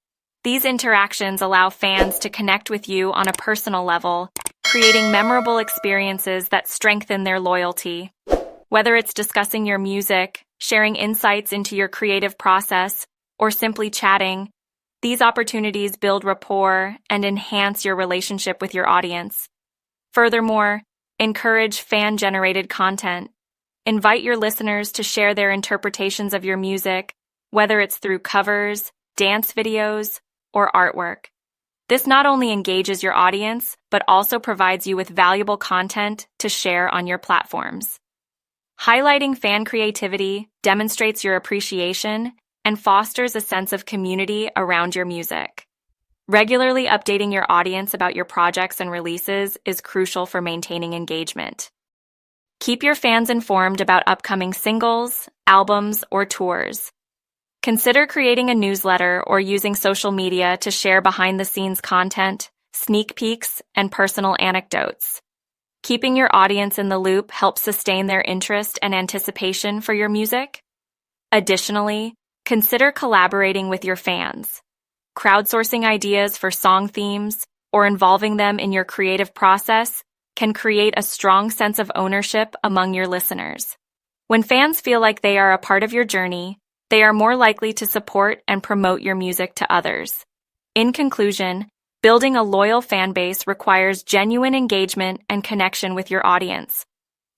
These interactions allow fans to connect with you on a personal level, creating memorable experiences that strengthen their loyalty. Whether it's discussing your music, sharing insights into your creative process, or simply chatting, these opportunities build rapport and enhance your relationship with your audience. Furthermore, encourage fan-generated content. Invite your listeners to share their interpretations of your music, whether it's through covers, dance videos, or artwork. This not only engages your audience, but also provides you with valuable content to share on your platforms. Highlighting fan creativity demonstrates your appreciation and fosters a sense of community around your music. Regularly updating your audience about your projects and releases is crucial for maintaining engagement. Keep your fans informed about upcoming singles, albums, or tours. Consider creating a newsletter or using social media to share behind-the-scenes content, sneak peeks, and personal anecdotes. Keeping your audience in the loop helps sustain their interest and anticipation for your music. Additionally, consider collaborating with your fans. Crowdsourcing ideas for song themes or involving them in your creative process can create a strong sense of ownership among your listeners. When fans feel like they are a part of your journey, they are more likely to support and promote your music to others. In conclusion, building a loyal fan base requires genuine engagement and connection with your audience.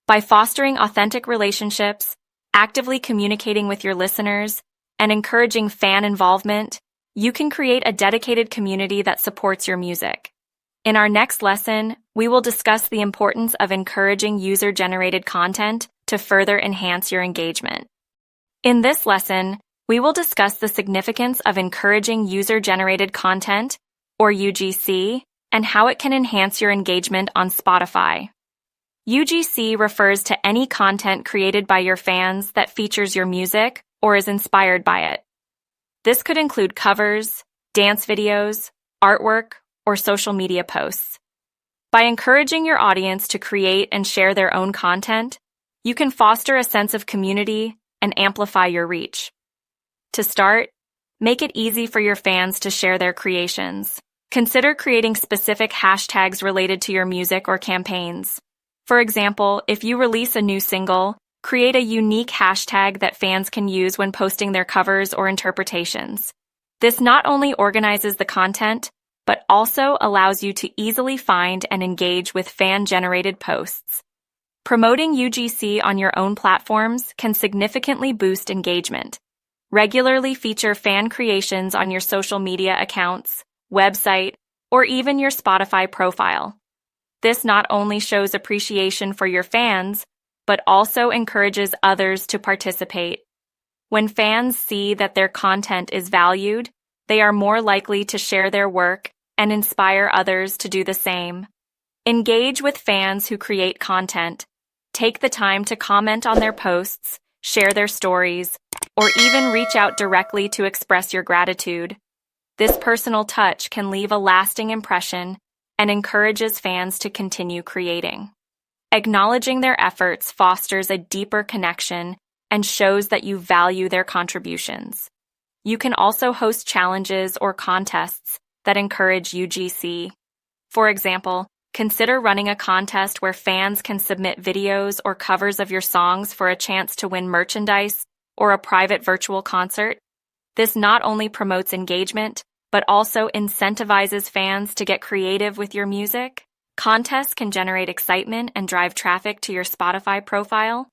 By fostering authentic relationships, actively communicating with your listeners, and encouraging fan involvement, you can create a dedicated community that supports your music. In our next lesson, we will discuss the importance of encouraging user-generated content to further enhance your engagement. In this lesson, we will discuss the significance of encouraging user-generated content, or UGC, and how it can enhance your engagement on Spotify. UGC refers to any content created by your fans that features your music or is inspired by it. This could include covers, dance videos, artwork, or social media posts. By encouraging your audience to create and share their own content, you can foster a sense of community and amplify your reach. To start, make it easy for your fans to share their creations. Consider creating specific hashtags related to your music or campaigns. For example, if you release a new single, create a unique hashtag that fans can use when posting their covers or interpretations. This not only organizes the content, but also allows you to easily find and engage with fan-generated posts. Promoting UGC on your own platforms can significantly boost engagement. Regularly feature fan creations on your social media accounts, website, or even your Spotify profile. This not only shows appreciation for your fans, but also encourages others to participate. When fans see that their content is valued, they are more likely to share their work and inspire others to do the same. Engage with fans who create content. Take the time to comment on their posts, share their stories, or even reach out directly to express your gratitude. This personal touch can leave a lasting impression and encourages fans to continue creating. Acknowledging their efforts fosters a deeper connection and shows that you value their contributions. You can also host challenges or contests that encourage UGC. For example, consider running a contest where fans can submit videos or covers of your songs for a chance to win merchandise or a private virtual concert. This not only promotes engagement, but also incentivizes fans to get creative with your music. Contests can generate excitement and drive traffic to your Spotify profile.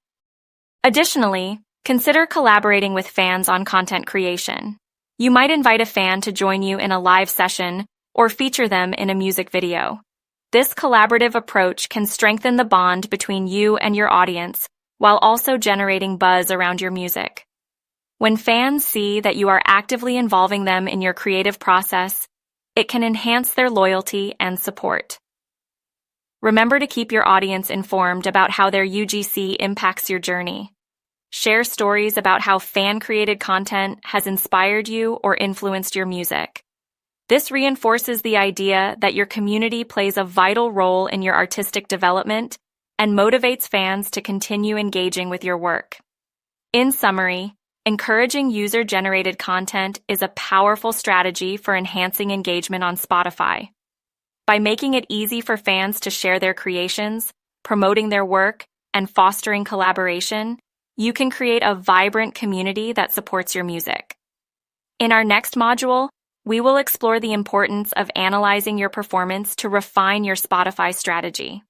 Additionally, consider collaborating with fans on content creation. You might invite a fan to join you in a live session or feature them in a music video. This collaborative approach can strengthen the bond between you and your audience while also generating buzz around your music. When fans see that you are actively involving them in your creative process, it can enhance their loyalty and support. Remember to keep your audience informed about how their UGC impacts your journey. Share stories about how fan-created content has inspired you or influenced your music. This reinforces the idea that your community plays a vital role in your artistic development and motivates fans to continue engaging with your work. In summary, encouraging user-generated content is a powerful strategy for enhancing engagement on Spotify. By making it easy for fans to share their creations, promoting their work, and fostering collaboration, you can create a vibrant community that supports your music. In our next module, we will explore the importance of analyzing your performance to refine your Spotify strategy.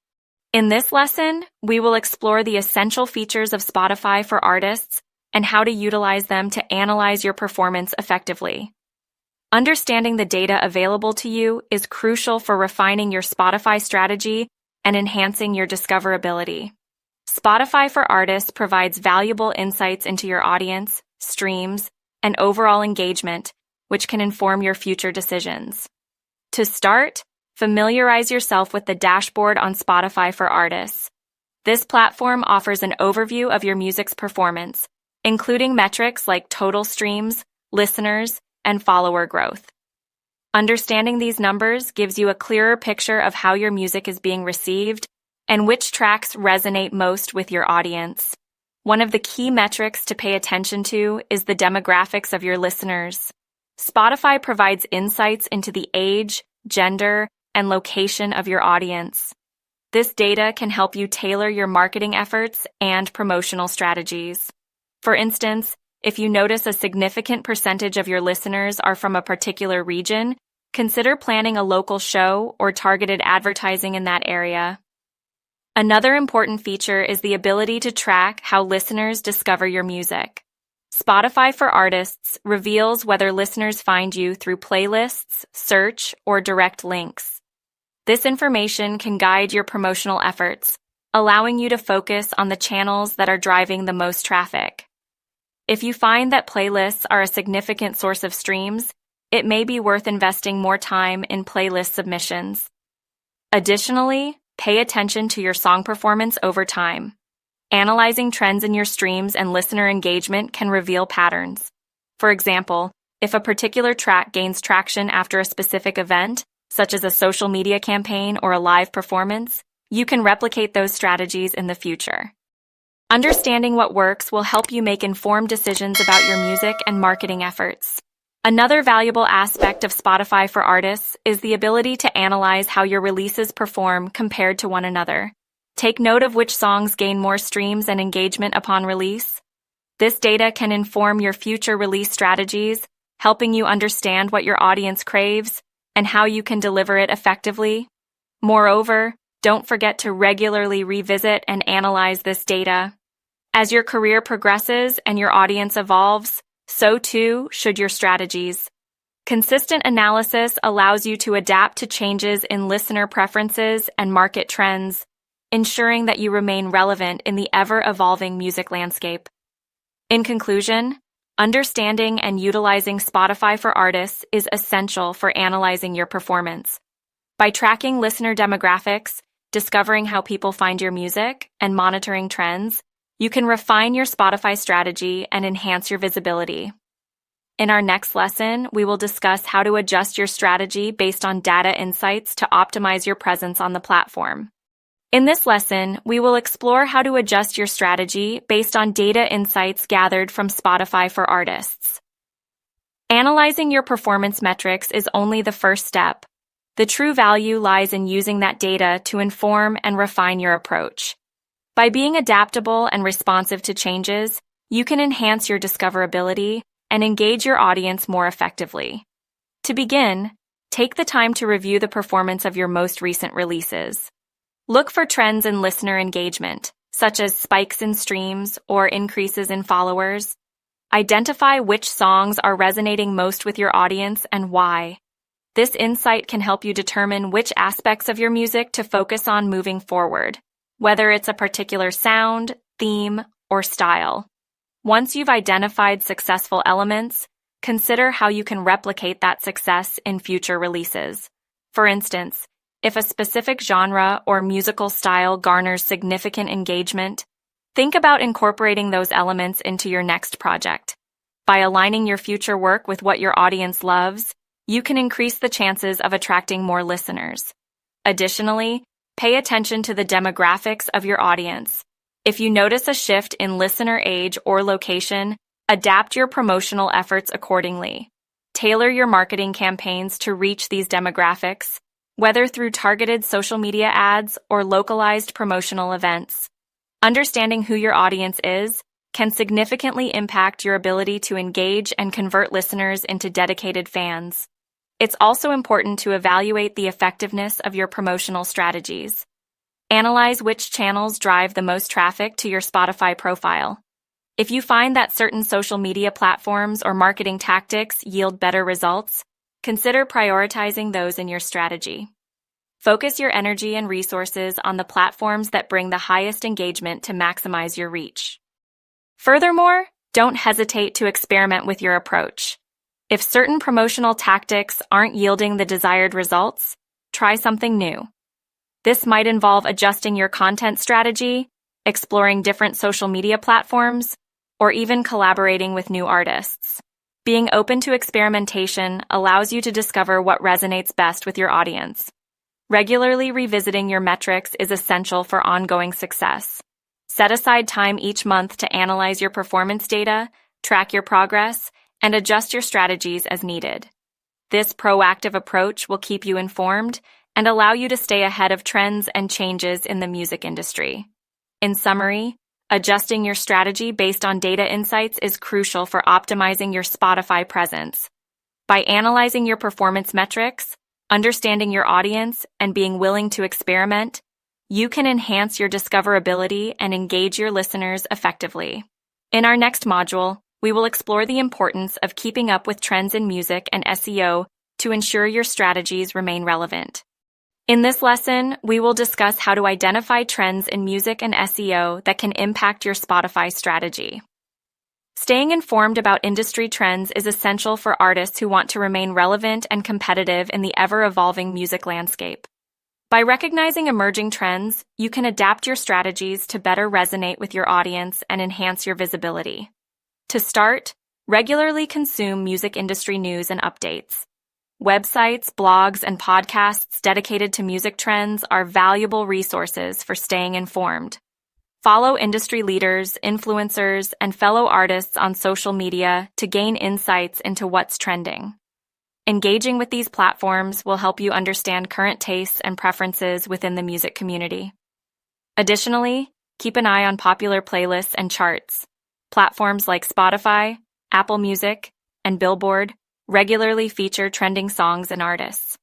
In this lesson, we will explore the essential features of Spotify for artists and how to utilize them to analyze your performance effectively. Understanding the data available to you is crucial for refining your Spotify strategy and enhancing your discoverability. Spotify for Artists provides valuable insights into your audience, streams, and overall engagement, which can inform your future decisions. To start, familiarize yourself with the dashboard on Spotify for Artists. This platform offers an overview of your music's performance, including metrics like total streams, listeners, and follower growth. Understanding these numbers gives you a clearer picture of how your music is being received and which tracks resonate most with your audience. One of the key metrics to pay attention to is the demographics of your listeners. Spotify provides insights into the age, gender, and location of your audience. This data can help you tailor your marketing efforts and promotional strategies. For instance, if you notice a significant percentage of your listeners are from a particular region, consider planning a local show or targeted advertising in that area. Another important feature is the ability to track how listeners discover your music. Spotify for Artists reveals whether listeners find you through playlists, search, or direct links. This information can guide your promotional efforts, allowing you to focus on the channels that are driving the most traffic. If you find that playlists are a significant source of streams, it may be worth investing more time in playlist submissions. Additionally, pay attention to your song performance over time. Analyzing trends in your streams and listener engagement can reveal patterns. For example, if a particular track gains traction after a specific event, such as a social media campaign or a live performance, you can replicate those strategies in the future. Understanding what works will help you make informed decisions about your music and marketing efforts. Another valuable aspect of Spotify for Artists is the ability to analyze how your releases perform compared to one another. Take note of which songs gain more streams and engagement upon release. This data can inform your future release strategies, helping you understand what your audience craves and how you can deliver it effectively. Moreover, don't forget to regularly revisit and analyze this data. As your career progresses and your audience evolves, so too should your strategies. Consistent analysis allows you to adapt to changes in listener preferences and market trends, ensuring that you remain relevant in the ever-evolving music landscape. In conclusion, understanding and utilizing Spotify for Artists is essential for analyzing your performance. By tracking listener demographics, discovering how people find your music, and monitoring trends, you can refine your Spotify strategy and enhance your visibility. In our next lesson, we will discuss how to adjust your strategy based on data insights to optimize your presence on the platform. In this lesson, we will explore how to adjust your strategy based on data insights gathered from Spotify for Artists. Analyzing your performance metrics is only the first step. The true value lies in using that data to inform and refine your approach. By being adaptable and responsive to changes, you can enhance your discoverability and engage your audience more effectively. To begin, take the time to review the performance of your most recent releases. Look for trends in listener engagement, such as spikes in streams or increases in followers. Identify which songs are resonating most with your audience and why. This insight can help you determine which aspects of your music to focus on moving forward, whether it's a particular sound, theme, or style. Once you've identified successful elements, consider how you can replicate that success in future releases. For instance, if a specific genre or musical style garners significant engagement, think about incorporating those elements into your next project. By aligning your future work with what your audience loves, you can increase the chances of attracting more listeners. Additionally, pay attention to the demographics of your audience. If you notice a shift in listener age or location, adapt your promotional efforts accordingly. Tailor your marketing campaigns to reach these demographics, whether through targeted social media ads or localized promotional events. Understanding who your audience is can significantly impact your ability to engage and convert listeners into dedicated fans. It's also important to evaluate the effectiveness of your promotional strategies. Analyze which channels drive the most traffic to your Spotify profile. If you find that certain social media platforms or marketing tactics yield better results, consider prioritizing those in your strategy. Focus your energy and resources on the platforms that bring the highest engagement to maximize your reach. Furthermore, don't hesitate to experiment with your approach. If certain promotional tactics aren't yielding the desired results, try something new. This might involve adjusting your content strategy, exploring different social media platforms, or even collaborating with new artists. Being open to experimentation allows you to discover what resonates best with your audience. Regularly revisiting your metrics is essential for ongoing success. Set aside time each month to analyze your performance data, track your progress, and adjust your strategies as needed. This proactive approach will keep you informed and allow you to stay ahead of trends and changes in the music industry. In summary, adjusting your strategy based on data insights is crucial for optimizing your Spotify presence. By analyzing your performance metrics, understanding your audience, and being willing to experiment, you can enhance your discoverability and engage your listeners effectively. In our next module, we will explore the importance of keeping up with trends in music and SEO to ensure your strategies remain relevant. In this lesson, we will discuss how to identify trends in music and SEO that can impact your Spotify strategy. Staying informed about industry trends is essential for artists who want to remain relevant and competitive in the ever-evolving music landscape. By recognizing emerging trends, you can adapt your strategies to better resonate with your audience and enhance your visibility. To start, regularly consume music industry news and updates. Websites, blogs, and podcasts dedicated to music trends are valuable resources for staying informed. Follow industry leaders, influencers, and fellow artists on social media to gain insights into what's trending. Engaging with these platforms will help you understand current tastes and preferences within the music community. Additionally, keep an eye on popular playlists and charts. Platforms like Spotify, Apple Music, and Billboard regularly feature trending songs and artists.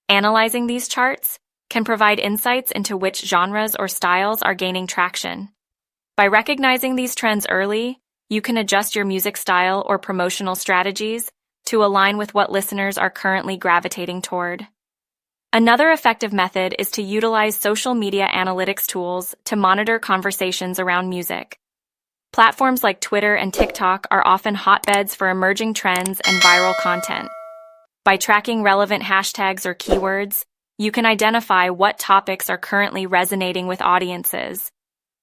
Analyzing these charts can provide insights into which genres or styles are gaining traction. By recognizing these trends early, you can adjust your music style or promotional strategies to align with what listeners are currently gravitating toward. Another effective method is to utilize social media analytics tools to monitor conversations around music. Platforms like Twitter and TikTok are often hotbeds for emerging trends and viral content. By tracking relevant hashtags or keywords, you can identify what topics are currently resonating with audiences.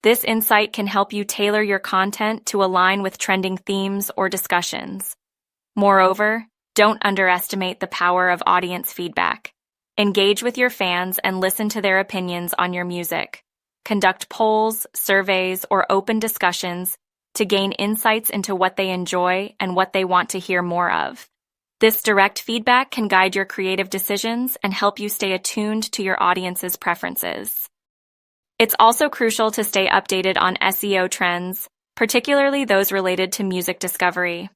This insight can help you tailor your content to align with trending themes or discussions. Moreover, don't underestimate the power of audience feedback. Engage with your fans and listen to their opinions on your music. Conduct polls, surveys, or open discussions to gain insights into what they enjoy and what they want to hear more of. This direct feedback can guide your creative decisions and help you stay attuned to your audience's preferences. It's also crucial to stay updated on SEO trends, particularly those related to music discovery.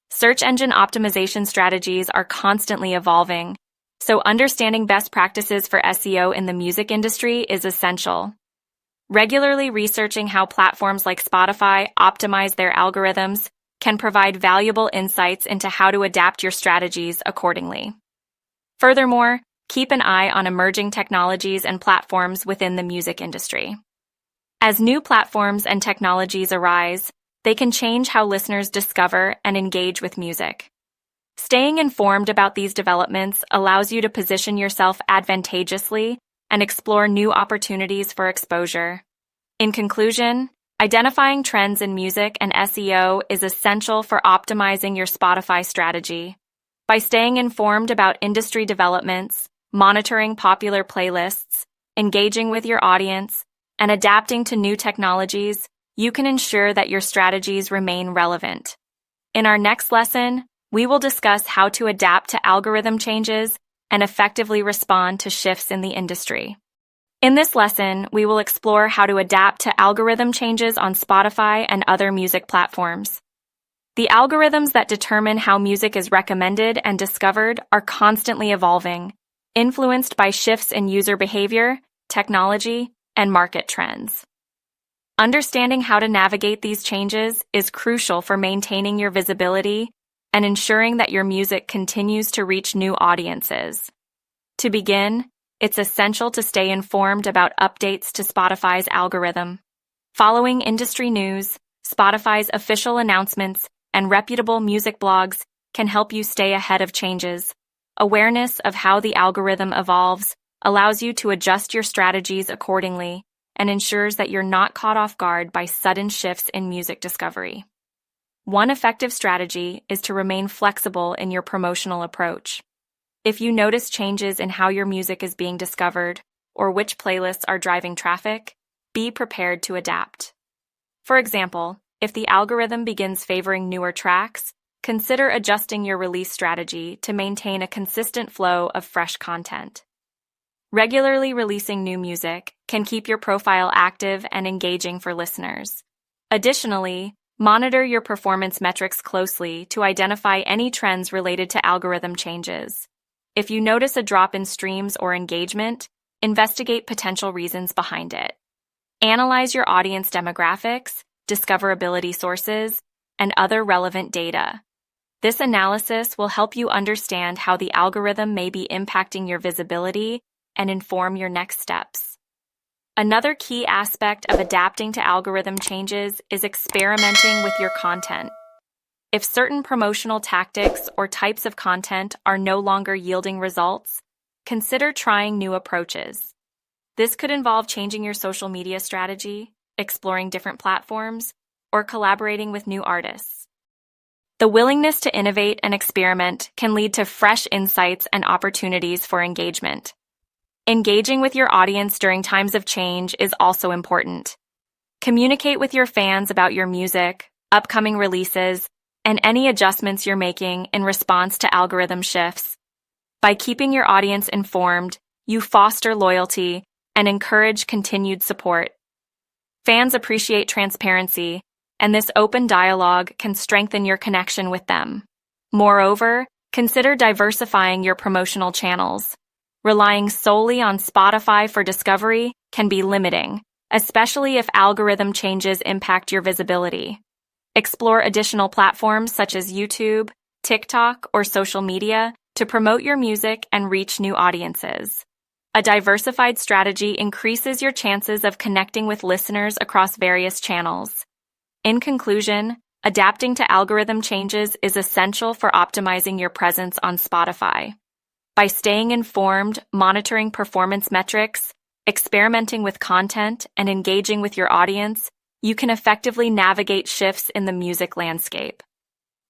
Search engine optimization strategies are constantly evolving, so understanding best practices for SEO in the music industry is essential. Regularly researching how platforms like Spotify optimize their algorithms can provide valuable insights into how to adapt your strategies accordingly. Furthermore, keep an eye on emerging technologies and platforms within the music industry. As new platforms and technologies arise, they can change how listeners discover and engage with music. Staying informed about these developments allows you to position yourself advantageously and explore new opportunities for exposure. In conclusion, identifying trends in music and SEO is essential for optimizing your Spotify strategy. By staying informed about industry developments, monitoring popular playlists, engaging with your audience, and adapting to new technologies, you can ensure that your strategies remain relevant. In our next lesson, we will discuss how to adapt to algorithm changes and effectively respond to shifts in the industry. In this lesson, we will explore how to adapt to algorithm changes on Spotify and other music platforms. The algorithms that determine how music is recommended and discovered are constantly evolving, influenced by shifts in user behavior, technology, and market trends. Understanding how to navigate these changes is crucial for maintaining your visibility and ensuring that your music continues to reach new audiences. To begin, it's essential to stay informed about updates to Spotify's algorithm. Following industry news, Spotify's official announcements, and reputable music blogs can help you stay ahead of changes. Awareness of how the algorithm evolves allows you to adjust your strategies accordingly and ensures that you're not caught off guard by sudden shifts in music discovery. One effective strategy is to remain flexible in your promotional approach. If you notice changes in how your music is being discovered or which playlists are driving traffic, be prepared to adapt. For example, if the algorithm begins favoring newer tracks, consider adjusting your release strategy to maintain a consistent flow of fresh content. Regularly releasing new music can keep your profile active and engaging for listeners. Additionally, monitor your performance metrics closely to identify any trends related to algorithm changes. If you notice a drop in streams or engagement, investigate potential reasons behind it. Analyze your audience demographics, discoverability sources, and other relevant data. This analysis will help you understand how the algorithm may be impacting your visibility and inform your next steps. Another key aspect of adapting to algorithm changes is experimenting with your content. If certain promotional tactics or types of content are no longer yielding results, consider trying new approaches. This could involve changing your social media strategy, exploring different platforms, or collaborating with new artists. The willingness to innovate and experiment can lead to fresh insights and opportunities for engagement. Engaging with your audience during times of change is also important. Communicate with your fans about your music, upcoming releases, and any adjustments you're making in response to algorithm shifts. By keeping your audience informed, you foster loyalty and encourage continued support. Fans appreciate transparency, and this open dialogue can strengthen your connection with them. Moreover, consider diversifying your promotional channels. Relying solely on Spotify for discovery can be limiting, especially if algorithm changes impact your visibility. Explore additional platforms such as YouTube, TikTok, or social media to promote your music and reach new audiences. A diversified strategy increases your chances of connecting with listeners across various channels. In conclusion, adapting to algorithm changes is essential for optimizing your presence on Spotify. By staying informed, monitoring performance metrics, experimenting with content, and engaging with your audience, you can effectively navigate shifts in the music landscape.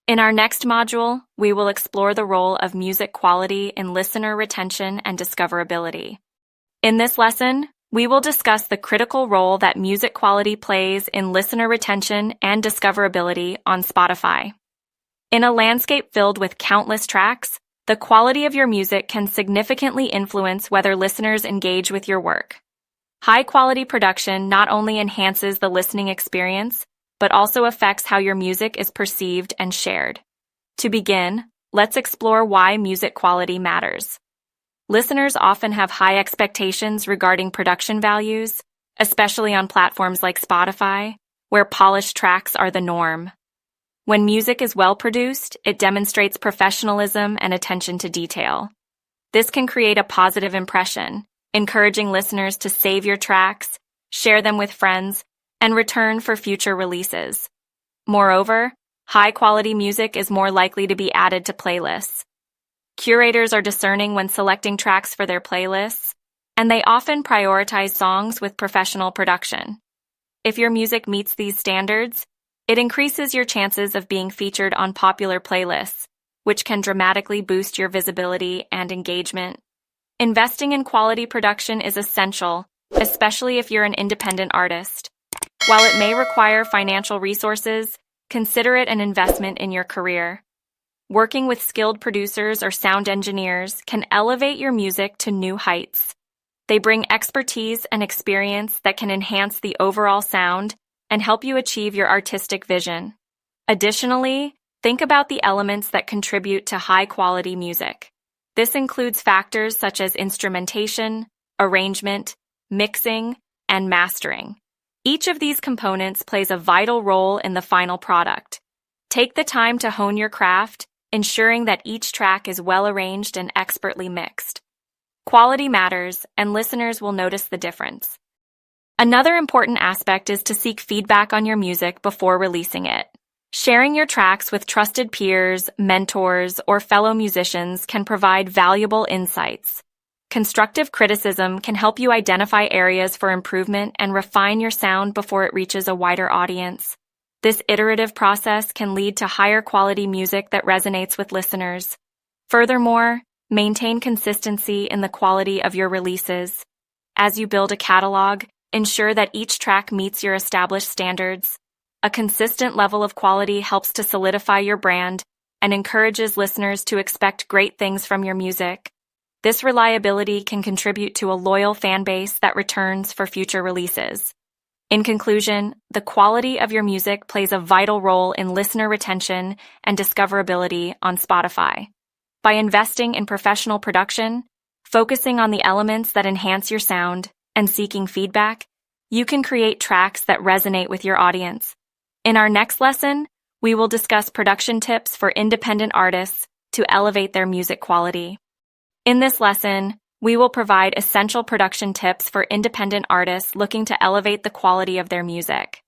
In our next module, we will explore the role of music quality in listener retention and discoverability. In this lesson, we will discuss the critical role that music quality plays in listener retention and discoverability on Spotify. In a landscape filled with countless tracks, the quality of your music can significantly influence whether listeners engage with your work. High-quality production not only enhances the listening experience, but also affects how your music is perceived and shared. To begin, let's explore why music quality matters. Listeners often have high expectations regarding production values, especially on platforms like Spotify, where polished tracks are the norm. When music is well produced, it demonstrates professionalism and attention to detail. This can create a positive impression, encouraging listeners to save your tracks, share them with friends, and return for future releases. Moreover, high-quality music is more likely to be added to playlists. Curators are discerning when selecting tracks for their playlists, and they often prioritize songs with professional production. If your music meets these standards, it increases your chances of being featured on popular playlists, which can dramatically boost your visibility and engagement. Investing in quality production is essential, especially if you're an independent artist. While it may require financial resources, consider it an investment in your career. Working with skilled producers or sound engineers can elevate your music to new heights. They bring expertise and experience that can enhance the overall sound and help you achieve your artistic vision. Additionally, think about the elements that contribute to high-quality music. This includes factors such as instrumentation, arrangement, mixing, and mastering. Each of these components plays a vital role in the final product. Take the time to hone your craft, ensuring that each track is well arranged and expertly mixed. Quality matters, and listeners will notice the difference. Another important aspect is to seek feedback on your music before releasing it. Sharing your tracks with trusted peers, mentors, or fellow musicians can provide valuable insights. Constructive criticism can help you identify areas for improvement and refine your sound before it reaches a wider audience. This iterative process can lead to higher quality music that resonates with listeners. Furthermore, maintain consistency in the quality of your releases. As you build a catalog, ensure that each track meets your established standards. A consistent level of quality helps to solidify your brand and encourages listeners to expect great things from your music. This reliability can contribute to a loyal fan base that returns for future releases. In conclusion, the quality of your music plays a vital role in listener retention and discoverability on Spotify. By investing in professional production, focusing on the elements that enhance your sound, and seeking feedback, you can create tracks that resonate with your audience. In our next lesson, we will discuss production tips for independent artists to elevate their music quality. In this lesson, we will provide essential production tips for independent artists looking to elevate the quality of their music.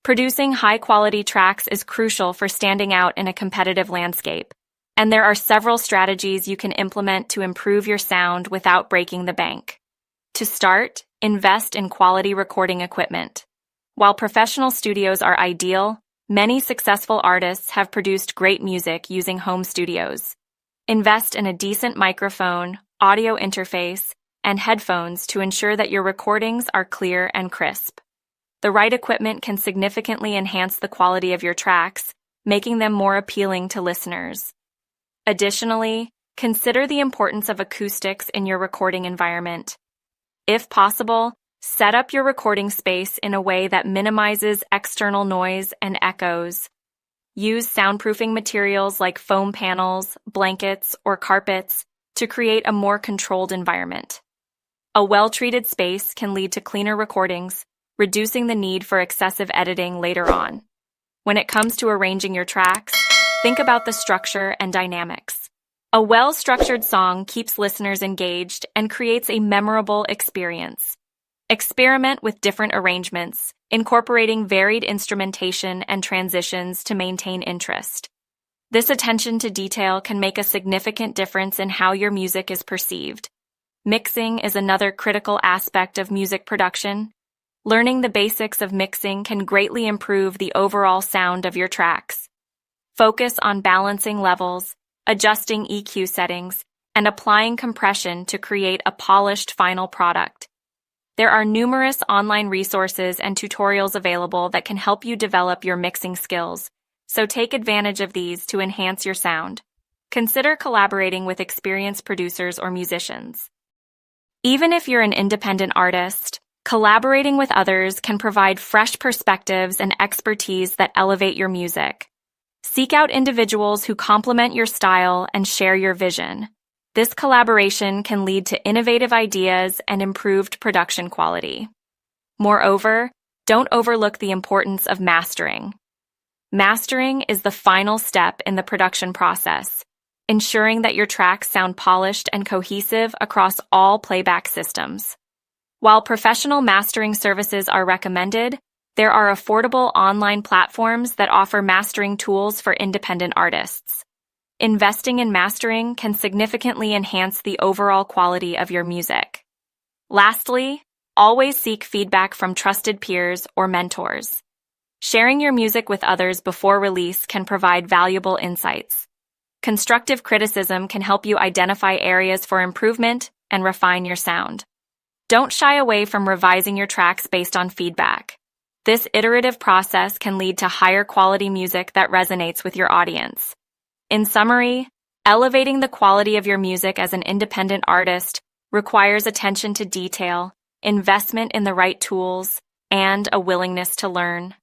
Producing high-quality tracks is crucial for standing out in a competitive landscape, and there are several strategies you can implement to improve your sound without breaking the bank. To start, invest in quality recording equipment. While professional studios are ideal, many successful artists have produced great music using home studios. Invest in a decent microphone, audio interface, and headphones to ensure that your recordings are clear and crisp. The right equipment can significantly enhance the quality of your tracks, making them more appealing to listeners. Additionally, consider the importance of acoustics in your recording environment. If possible, set up your recording space in a way that minimizes external noise and echoes. Use soundproofing materials like foam panels, blankets, or carpets to create a more controlled environment. A well-treated space can lead to cleaner recordings, reducing the need for excessive editing later on. When it comes to arranging your tracks, think about the structure and dynamics. A well-structured song keeps listeners engaged and creates a memorable experience. Experiment with different arrangements, incorporating varied instrumentation and transitions to maintain interest. This attention to detail can make a significant difference in how your music is perceived. Mixing is another critical aspect of music production. Learning the basics of mixing can greatly improve the overall sound of your tracks. Focus on balancing levels, adjusting EQ settings, and applying compression to create a polished final product. There are numerous online resources and tutorials available that can help you develop your mixing skills, so take advantage of these to enhance your sound. Consider collaborating with experienced producers or musicians. Even if you're an independent artist, collaborating with others can provide fresh perspectives and expertise that elevate your music. Seek out individuals who complement your style and share your vision. This collaboration can lead to innovative ideas and improved production quality. Moreover, don't overlook the importance of mastering. Mastering is the final step in the production process, ensuring that your tracks sound polished and cohesive across all playback systems. While professional mastering services are recommended, there are affordable online platforms that offer mastering tools for independent artists. Investing in mastering can significantly enhance the overall quality of your music. Lastly, always seek feedback from trusted peers or mentors. Sharing your music with others before release can provide valuable insights. Constructive criticism can help you identify areas for improvement and refine your sound. Don't shy away from revising your tracks based on feedback. This iterative process can lead to higher quality music that resonates with your audience. In summary, elevating the quality of your music as an independent artist requires attention to detail, investment in the right tools, and a willingness to learn.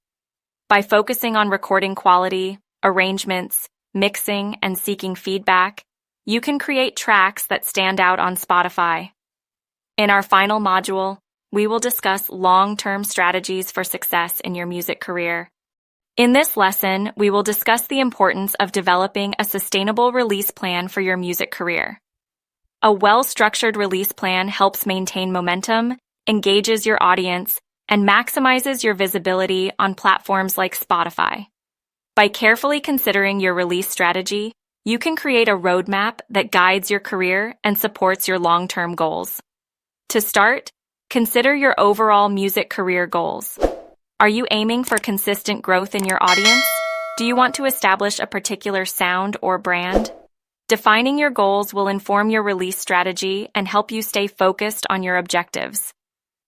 By focusing on recording quality, arrangements, mixing, and seeking feedback, you can create tracks that stand out on Spotify. In our final module, we will discuss long-term strategies for success in your music career. In this lesson, we will discuss the importance of developing a sustainable release plan for your music career. A well-structured release plan helps maintain momentum, engages your audience, and maximizes your visibility on platforms like Spotify. By carefully considering your release strategy, you can create a roadmap that guides your career and supports your long-term goals. To start, consider your overall music career goals. Are you aiming for consistent growth in your audience? Do you want to establish a particular sound or brand? Defining your goals will inform your release strategy and help you stay focused on your objectives.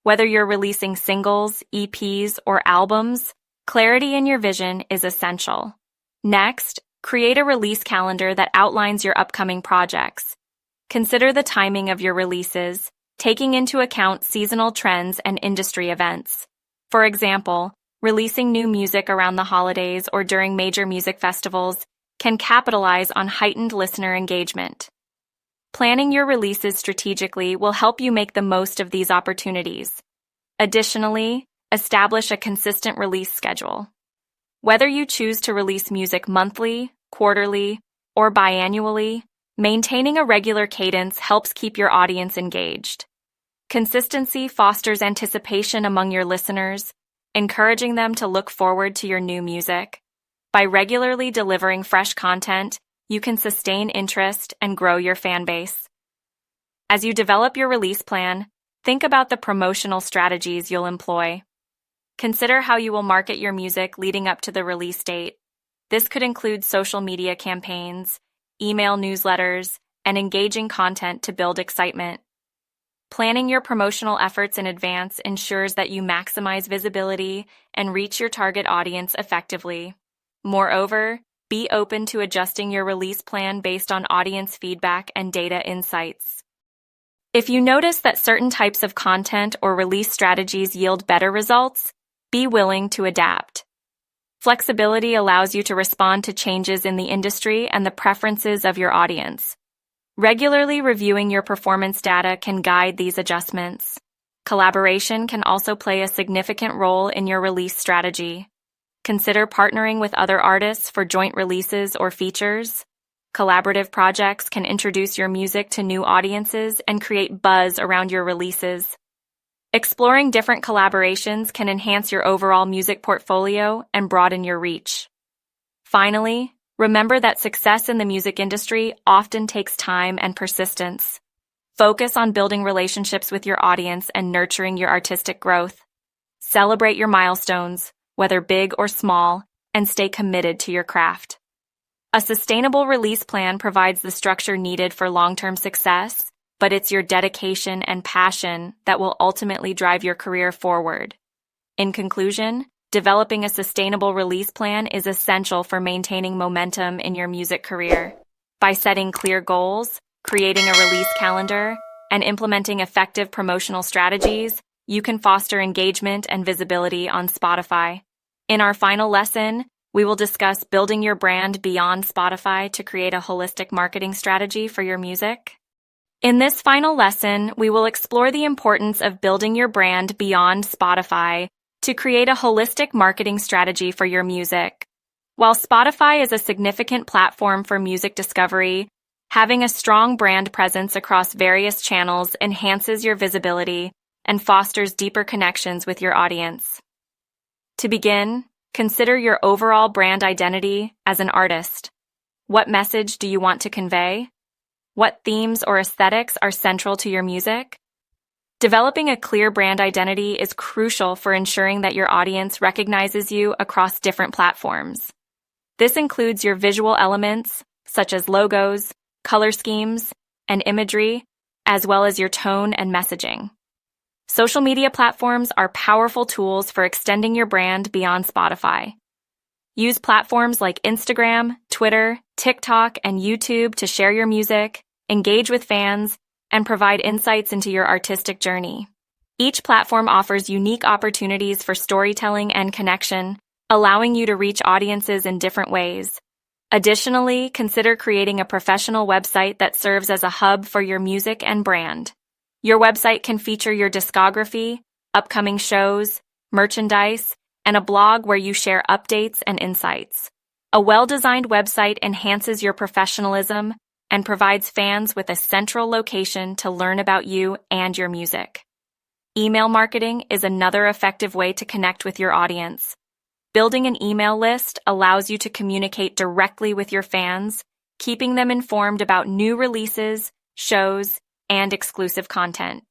Whether you're releasing singles, EPs, or albums, clarity in your vision is essential. Next, create a release calendar that outlines your upcoming projects. Consider the timing of your releases, taking into account seasonal trends and industry events. For example, releasing new music around the holidays or during major music festivals can capitalize on heightened listener engagement. Planning your releases strategically will help you make the most of these opportunities. Additionally, establish a consistent release schedule. Whether you choose to release music monthly, quarterly, or biannually, maintaining a regular cadence helps keep your audience engaged. Consistency fosters anticipation among your listeners, encouraging them to look forward to your new music. By regularly delivering fresh content, you can sustain interest and grow your fan base. As you develop your release plan, think about the promotional strategies you'll employ. Consider how you will market your music leading up to the release date. This could include social media campaigns, email newsletters, and engaging content to build excitement. Planning your promotional efforts in advance ensures that you maximize visibility and reach your target audience effectively. Moreover, be open to adjusting your release plan based on audience feedback and data insights. If you notice that certain types of content or release strategies yield better results, be willing to adapt. Flexibility allows you to respond to changes in the industry and the preferences of your audience. Regularly reviewing your performance data can guide these adjustments. Collaboration can also play a significant role in your release strategy. Consider partnering with other artists for joint releases or features. Collaborative projects can introduce your music to new audiences and create buzz around your releases. Exploring different collaborations can enhance your overall music portfolio and broaden your reach. Finally, remember that success in the music industry often takes time and persistence. Focus on building relationships with your audience and nurturing your artistic growth. Celebrate your milestones, whether big or small, and stay committed to your craft. A sustainable release plan provides the structure needed for long-term success, but it's your dedication and passion that will ultimately drive your career forward. In conclusion, developing a sustainable release plan is essential for maintaining momentum in your music career. By setting clear goals, creating a release calendar, and implementing effective promotional strategies, you can foster engagement and visibility on Spotify. In our final lesson, we will discuss building your brand beyond Spotify to create a holistic marketing strategy for your music. In this final lesson, we will explore the importance of building your brand beyond Spotify to create a holistic marketing strategy for your music. While Spotify is a significant platform for music discovery, having a strong brand presence across various channels enhances your visibility and fosters deeper connections with your audience. To begin, consider your overall brand identity as an artist. What message do you want to convey? What themes or aesthetics are central to your music? Developing a clear brand identity is crucial for ensuring that your audience recognizes you across different platforms. This includes your visual elements, such as logos, color schemes, and imagery, as well as your tone and messaging. Social media platforms are powerful tools for extending your brand beyond Spotify. Use platforms like Instagram, Twitter, TikTok, and YouTube to share your music, engage with fans, and provide insights into your artistic journey. Each platform offers unique opportunities for storytelling and connection, allowing you to reach audiences in different ways. Additionally, consider creating a professional website that serves as a hub for your music and brand. Your website can feature your discography, upcoming shows, merchandise, and a blog where you share updates and insights. A well-designed website enhances your professionalism and provides fans with a central location to learn about you and your music. Email marketing is another effective way to connect with your audience. Building an email list allows you to communicate directly with your fans, keeping them informed about new releases, shows, and exclusive content.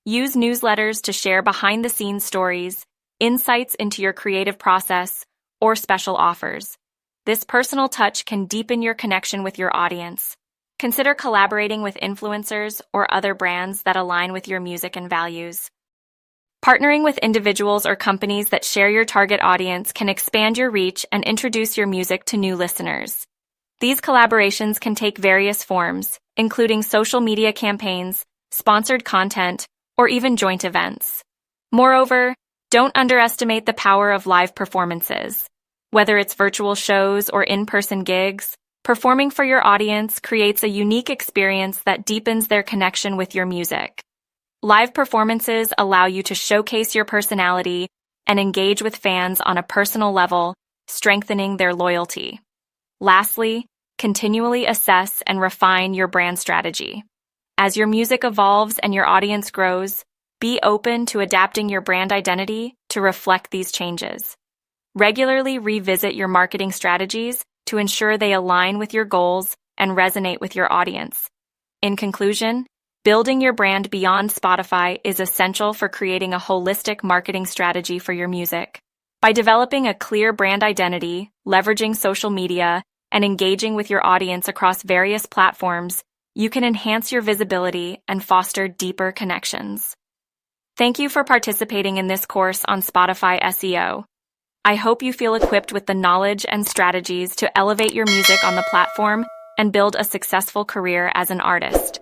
Use newsletters to share behind-the-scenes stories, insights into your creative process, or special offers. This personal touch can deepen your connection with your audience. Consider collaborating with influencers or other brands that align with your music and values. Partnering with individuals or companies that share your target audience can expand your reach and introduce your music to new listeners. These collaborations can take various forms, including social media campaigns, sponsored content, or even joint events. Moreover, don't underestimate the power of live performances. Whether it's virtual shows or in-person gigs, performing for your audience creates a unique experience that deepens their connection with your music. Live performances allow you to showcase your personality and engage with fans on a personal level, strengthening their loyalty. Lastly, continually assess and refine your brand strategy. As your music evolves and your audience grows, be open to adapting your brand identity to reflect these changes. Regularly revisit your marketing strategies to ensure they align with your goals and resonate with your audience. In conclusion, building your brand beyond Spotify is essential for creating a holistic marketing strategy for your music. By developing a clear brand identity, leveraging social media, and engaging with your audience across various platforms, you can enhance your visibility and foster deeper connections. Thank you for participating in this course on Spotify SEO. I hope you feel equipped with the knowledge and strategies to elevate your music on the platform and build a successful career as an artist.